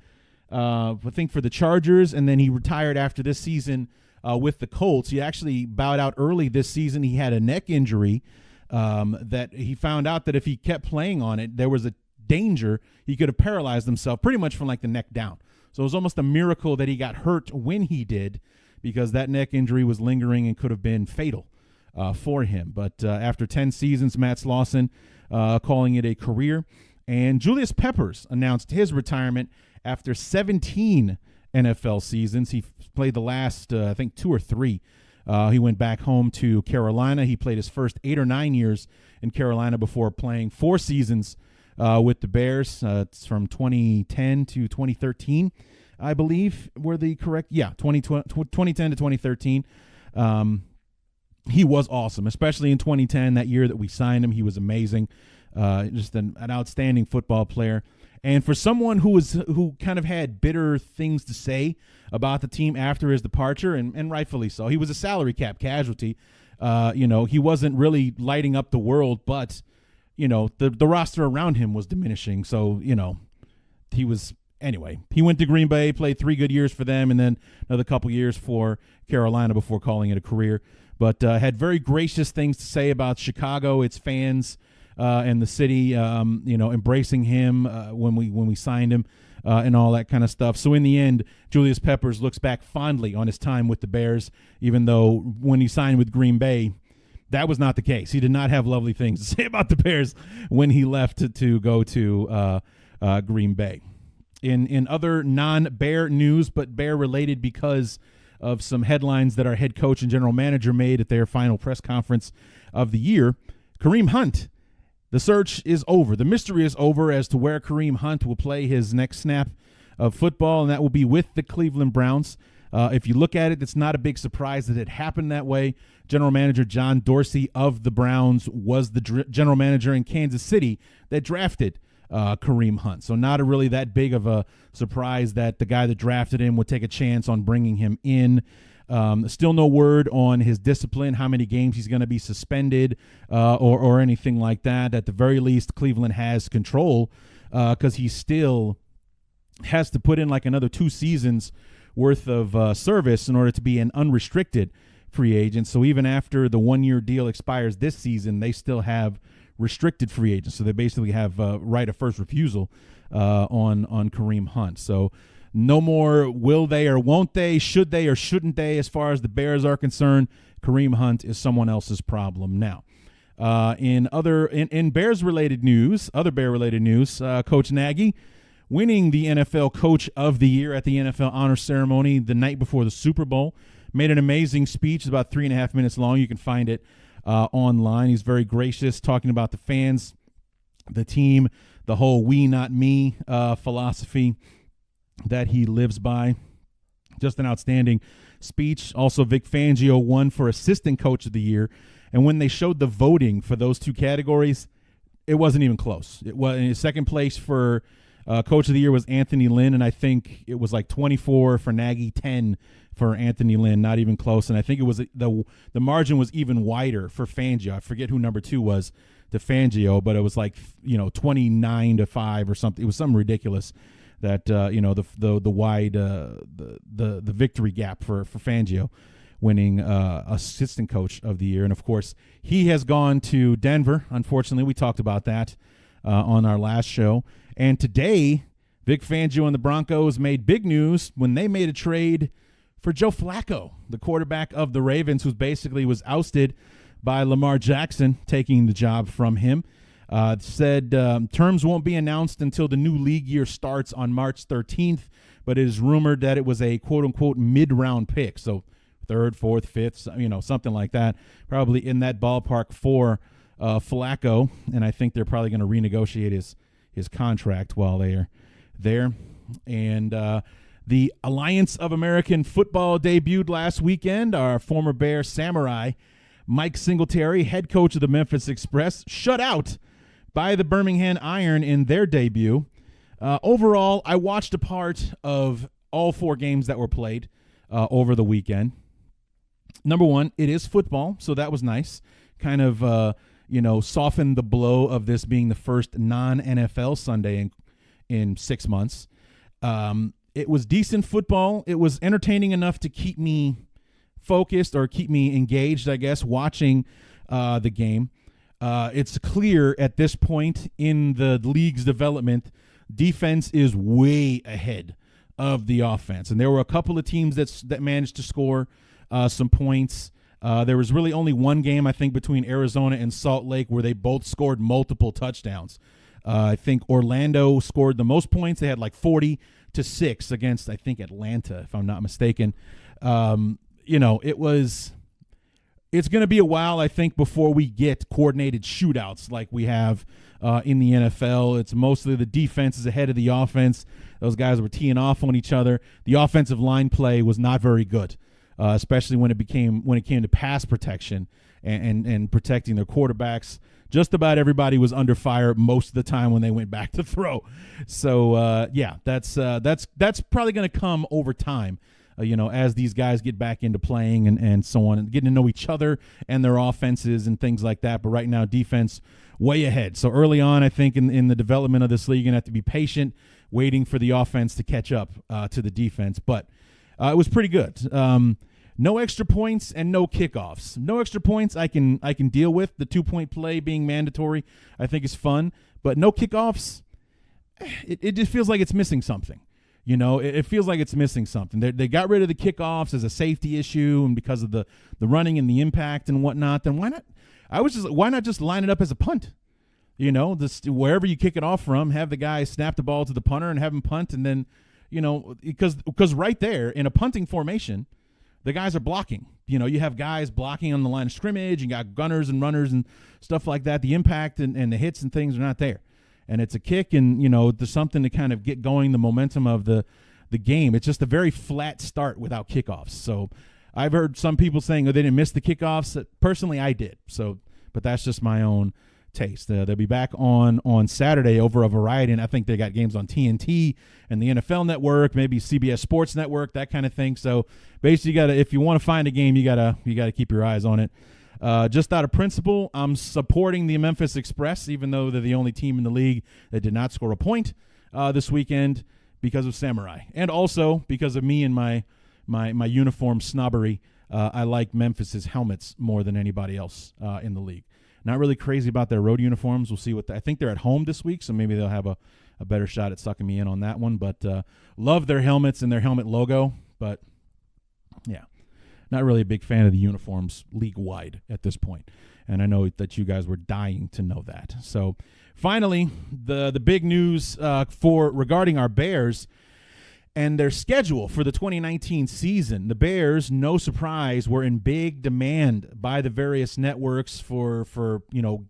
Speaker 1: I think, for the Chargers, and then he retired after this season with the Colts. He actually bowed out early this season. He had a neck injury that he found out that if he kept playing on it, there was a danger he could have paralyzed himself pretty much from like the neck down. So it was almost a miracle that he got hurt when he did, because that neck injury was lingering and could have been fatal for him. But after 10 seasons, Matt Slauson calling it a career. And Julius Peppers announced his retirement after 17 NFL seasons. He played the last, I think, 2 or 3. He went back home to Carolina. He played his first 8 or 9 years in Carolina before playing 4 seasons with the Bears. It's from 2010 to 2013. I believe were the correct, 2010 to 2013. He was awesome, especially in 2010, that year that we signed him. He was amazing, just an outstanding football player. And for someone who kind of had bitter things to say about the team after his departure, and rightfully so, he was a salary cap casualty. He wasn't really lighting up the world, but the roster around him was diminishing. So he was. Anyway, he went to Green Bay, played 3 good years for them, and then another couple years for Carolina before calling it a career. But had very gracious things to say about Chicago, its fans, and the city, embracing him when we signed him, and all that kind of stuff. So in the end, Julius Peppers looks back fondly on his time with the Bears, even though when he signed with Green Bay, that was not the case. He did not have lovely things to say about the Bears when he left to go to Green Bay. In other non-Bear news, but Bear-related because of some headlines that our head coach and general manager made at their final press conference of the year, Kareem Hunt the search is over. The mystery is over as to where Kareem Hunt will play his next snap of football, and that will be with the Cleveland Browns. If you look at it, it's not a big surprise that it happened that way. General Manager John Dorsey of the Browns was the general manager in Kansas City that drafted Kareem Hunt. So not really that big of a surprise that the guy that drafted him would take a chance on bringing him in. Still no word on his discipline, how many games he's going to be suspended or anything like that. At the very least, Cleveland has control because he still has to put in like another 2 seasons worth of service in order to be an unrestricted free agent. So even after the 1-year deal expires this season, they still have restricted free agents. So they basically have right of first refusal on Kareem Hunt. So no more will they or won't they, should they or shouldn't they, as far as the Bears are concerned. Kareem Hunt is someone else's problem now. In Bears-related news, other Bear-related news, Coach Nagy winning the NFL Coach of the Year at the NFL Honor Ceremony the night before the Super Bowl. Made an amazing speech. It's about 3.5 minutes long. You can find it online. He's very gracious, talking about the fans, the team, the whole we, not me philosophy that he lives by. Just an outstanding speech. Also, Vic Fangio won for Assistant Coach of the Year. And when they showed the voting for those 2 categories, it wasn't even close. It was in second place for Coach of the Year was Anthony Lynn, and I think it was like 24 for Nagy, 10 for Anthony Lynn, not even close. And I think it was the margin was even wider for Fangio. I forget who number 2 was to Fangio, but it was like 29-5 or something. It was something ridiculous that the wide the victory gap for Fangio winning Assistant Coach of the Year. And of course, he has gone to Denver. Unfortunately, we talked about that on our last show. And today, Vic Fangio and the Broncos made big news when they made a trade for Joe Flacco, the quarterback of the Ravens, who basically was ousted by Lamar Jackson, taking the job from him. Said terms won't be announced until the new league year starts on March 13th, but it is rumored that it was a quote-unquote mid-round pick, so 3rd, 4th, 5th, something like that, probably in that ballpark for Flacco, and I think they're probably going to renegotiate his contract while they're there. And the Alliance of American Football debuted last weekend. Our former Bear Samurai, Mike Singletary, head coach of the Memphis Express, shut out by the Birmingham Iron in their debut. Overall, I watched a part of all 4 games that were played over the weekend. Number one, it is football, so that was nice. Kind of, softened the blow of this being the first non-NFL Sunday in 6 months. It was decent football. It was entertaining enough to keep me focused or keep me engaged, I guess, watching the game. It's clear at this point in the league's development, defense is way ahead of the offense. And there were a couple of teams that managed to score some points. There was really only one game, I think, between Arizona and Salt Lake where they both scored multiple touchdowns. I think Orlando scored the most points. They had like 40-6 against, I think, Atlanta, if I'm not mistaken. It's going to be a while, I think, before we get coordinated shootouts like we have in the NFL. It's mostly the defense is ahead of the offense. Those guys were teeing off on each other. The offensive line play was not very good, especially when it came to pass protection and protecting their quarterbacks. Just about everybody was under fire most of the time when they went back to throw. So that's probably going to come over time. As these guys get back into playing and so on, and getting to know each other and their offenses and things like that. But right now, defense way ahead. So early on, I think in the development of this league, you're going to have to be patient, waiting for the offense to catch up to the defense. But it was pretty good. No extra points and no kickoffs. No extra points I can deal with. The 2-point play being mandatory, I think, is fun. But no kickoffs, it just feels like it's missing something. It feels like it's missing something. They got rid of the kickoffs as a safety issue and because of the running and the impact and whatnot. Then why not? Why not just line it up as a punt? Wherever you kick it off from, have the guy snap the ball to the punter and have him punt, and then, because right there in a punting formation, the guys are blocking. You have guys blocking on the line of scrimmage, and got gunners and runners and stuff like that. The impact and the hits and things are not there. And it's a kick, and, there's something to kind of get going the momentum of the game. It's just a very flat start without kickoffs. So I've heard some people saying, they didn't miss the kickoffs. Personally, I did. But that's just my own taste. They'll be back on Saturday over a variety, and I think they got games on TNT and the NFL Network, maybe CBS Sports Network, that kind of thing. So basically, if you want to find a game, you gotta keep your eyes on it. Just out of principle, I'm supporting the Memphis Express, even though they're the only team in the league that did not score a point this weekend, because of Samurai, and also because of me and my uniform snobbery. I like Memphis's helmets more than anybody else in the league. Not really crazy about their road uniforms. We'll see I think they're at home this week, so maybe they'll have a better shot at sucking me in on that one. But love their helmets and their helmet logo. But, yeah, not really a big fan of the uniforms league-wide at this point. And I know that you guys were dying to know that. So, finally, the big news regarding our Bears and their schedule for the 2019 season. The Bears, no surprise, were in big demand by the various networks for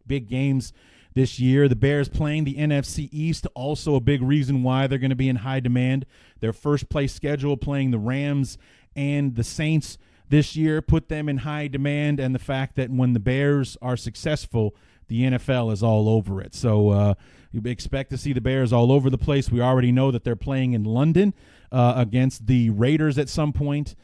Speaker 1: big games this year. The Bears playing the NFC East, also a big reason why they're going to be in high demand. Their first place schedule, playing the Rams and the Saints this year, put them in high demand, and the fact that when the Bears are successful, the NFL is all over it. So you expect to see the Bears all over the place. We already know that they're playing in London against the Raiders at some point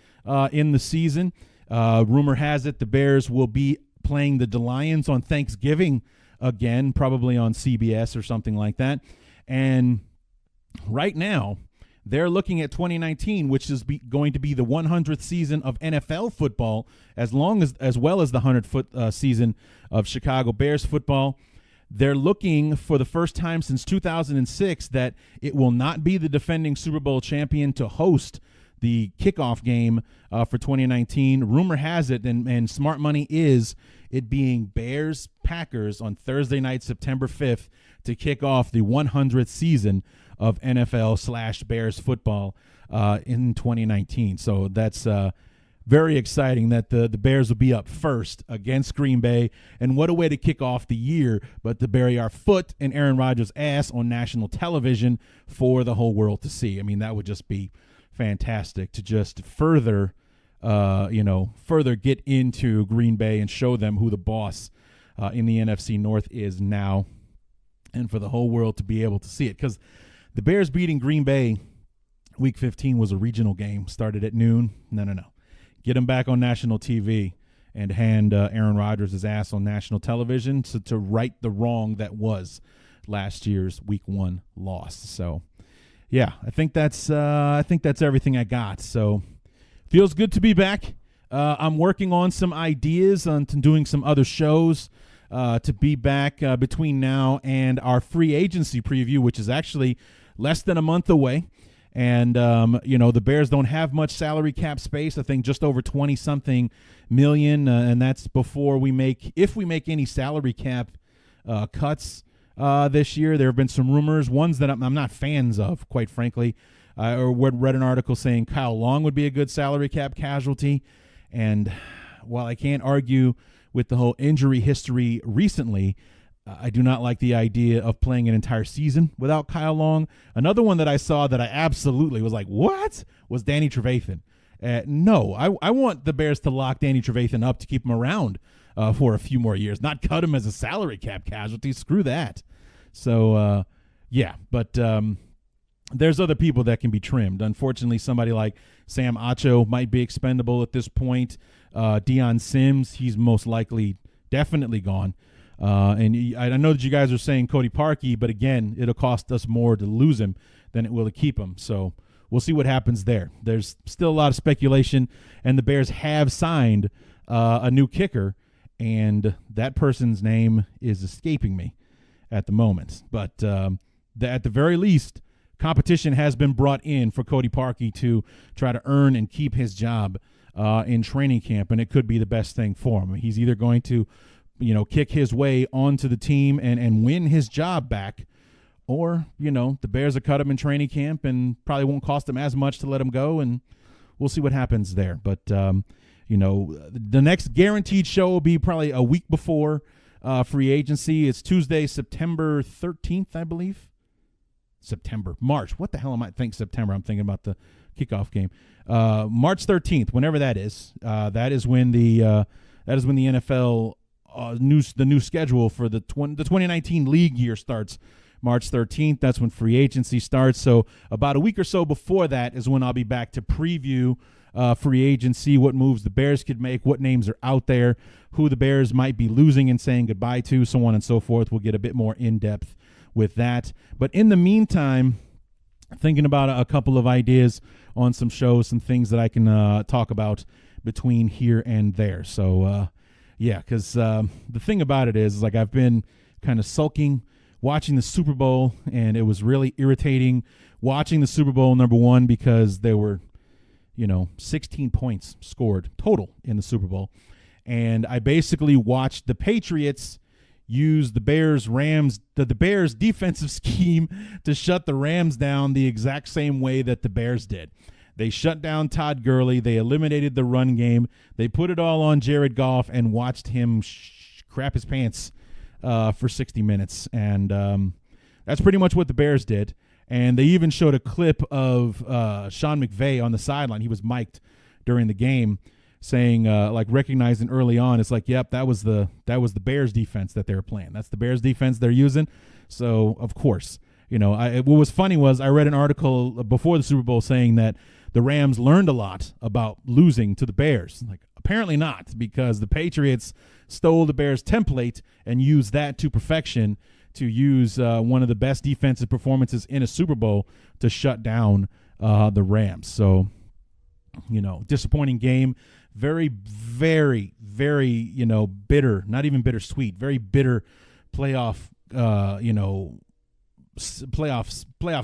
Speaker 1: in the season. Rumor has it the Bears will be playing the Lions on Thanksgiving again, probably on CBS or something like that. And right now, they're looking at 2019, which is going to be the 100th season of NFL football, as well as the 100th season of Chicago Bears football. They're looking for the first time since 2006 that it will not be the defending Super Bowl champion to host the kickoff game for 2019. Rumor has it, and smart money is it being Bears-Packers on Thursday night, September 5th, to kick off the 100th season of NFL/Bears football in 2019. So that's very exciting that the Bears will be up first against Green Bay. And what a way to kick off the year, but to bury our foot in Aaron Rodgers' ass on national television for the whole world to see. I mean, that would just be fantastic to just further get into Green Bay and show them who the boss in the NFC North is now, and for the whole world to be able to see it. Because the Bears beating Green Bay Week 15 was a regional game, started at noon. No. Get him back on national TV and hand Aaron Rodgers his ass on national television to right the wrong that was last year's Week 1 loss. So, yeah, I think that's everything I got. So, feels good to be back. I'm working on some ideas on doing some other shows to be back between now and our free agency preview, which is actually less than a month away. And, the Bears don't have much salary cap space. I think just over 20-something million, and that's before if we make any salary cap cuts this year. There have been some rumors, ones that I'm not fans of, quite frankly. Or read an article saying Kyle Long would be a good salary cap casualty. And while I can't argue with the whole injury history recently, I do not like the idea of playing an entire season without Kyle Long. Another one that I saw that I absolutely was like, what? Was Danny Trevathan. No, I want the Bears to lock Danny Trevathan up to keep him around for a few more years, not cut him as a salary cap casualty. Screw that. So, but there's other people that can be trimmed. Unfortunately, somebody like Sam Acho might be expendable at this point. Deion Sims, he's most likely definitely gone. And I know that you guys are saying Cody Parkey, but again, it'll cost us more to lose him than it will to keep him. So we'll see what happens there. There's still a lot of speculation, and the Bears have signed a new kicker, and that person's name is escaping me at the moment. But at the very least, competition has been brought in for Cody Parkey to try to earn and keep his job in training camp, and it could be the best thing for him. He's either going to kick his way onto the team and win his job back, or, the Bears will cut him in training camp and probably won't cost him as much to let him go, and we'll see what happens there. But the next guaranteed show will be probably a week before free agency. It's Tuesday, September 13th, I believe. March. What the hell am I thinking? September. I'm thinking about the kickoff game. March 13th, whenever that is. That is when the NFL the new schedule for the 2019 league year starts. March 13th. That's when free agency starts. So about a week or so before that is when I'll be back to preview free agency, what moves the Bears could make, what names are out there, who the Bears might be losing and saying goodbye to, so on and so forth. We'll get a bit more in-depth with that. But in the meantime, thinking about a couple of ideas on some shows, some things that I can talk about between here and there. So, because the thing about it is like I've been kind of sulking watching the Super Bowl, and it was really irritating watching the Super Bowl, number one, because there were 16 points scored total in the Super Bowl. And I basically watched the Patriots use the Bears defensive scheme to shut the Rams down the exact same way that the Bears did. They shut down Todd Gurley. They eliminated the run game. They put it all on Jared Goff and watched him crap his pants for 60 minutes. And that's pretty much what the Bears did. And they even showed a clip of Sean McVay on the sideline. He was mic'd during the game, saying, recognizing early on, it's like, yep, that was the Bears defense that they were playing. That's the Bears defense they're using. So of course, what was funny was I read an article before the Super Bowl saying that the Rams learned a lot about losing to the Bears. Like, apparently not, because the Patriots stole the Bears template and used that to perfection, to use one of the best defensive performances in a Super Bowl to shut down the Rams. So, disappointing game. Very, very, very, bitter, not even bittersweet, very bitter playoffs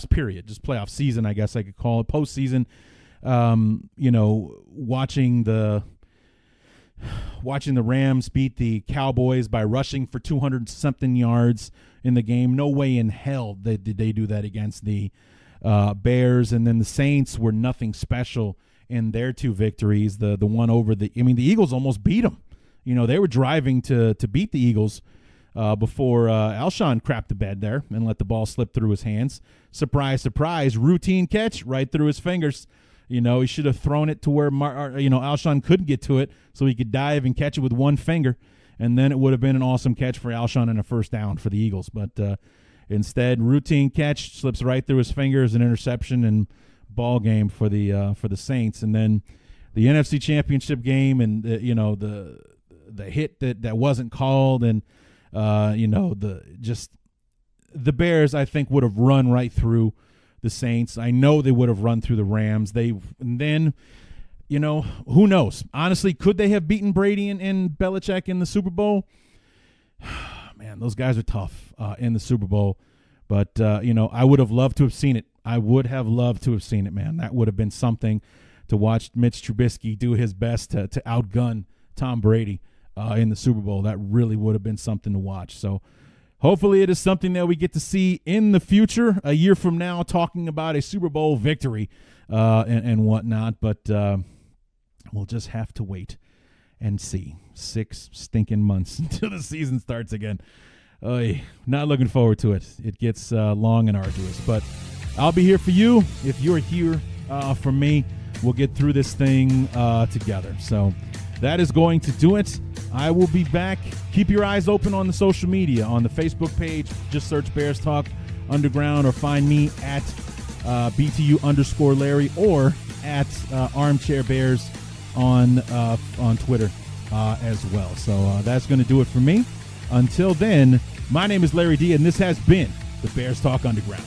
Speaker 1: period, just playoff season, I guess I could call it, postseason. Watching the Rams beat the Cowboys by rushing for 200-something yards in the game. No way in hell did they do that against the Bears. And then the Saints were nothing special in their two victories. The one over the Eagles almost beat them. They were driving to beat the Eagles before Alshon crapped the bed there and let the ball slip through his hands. Surprise, surprise, routine catch right through his fingers. He should have thrown it to where Alshon couldn't get to it, so he could dive and catch it with one finger, and then it would have been an awesome catch for Alshon and a first down for the Eagles. But instead, routine catch slips right through his fingers, an interception, and ball game for the Saints. And then the NFC Championship game, and the hit that wasn't called, and the Bears, I think, would have run right through the Saints. I know they would have run through the Rams. And then, who knows? Honestly, could they have beaten Brady and Belichick in the Super Bowl? Man, those guys are tough in the Super Bowl. But, I would have loved to have seen it. I would have loved to have seen it, man. That would have been something to watch Mitch Trubisky do his best to outgun Tom Brady in the Super Bowl. That really would have been something to watch. So, hopefully it is something that we get to see in the future, a year from now, talking about a Super Bowl victory and whatnot. But we'll just have to wait and see. 6 stinking months until the season starts again. Not looking forward to it. It gets long and arduous. But I'll be here for you. If you're here for me, we'll get through this thing together. So that is going to do it. I will be back. Keep your eyes open on the social media. On the Facebook page, just search Bears Talk Underground, or find me at BTU_Larry or at Armchair Bears on Twitter as well. So that's going to do it for me. Until then, my name is Larry D, and this has been the Bears Talk Underground.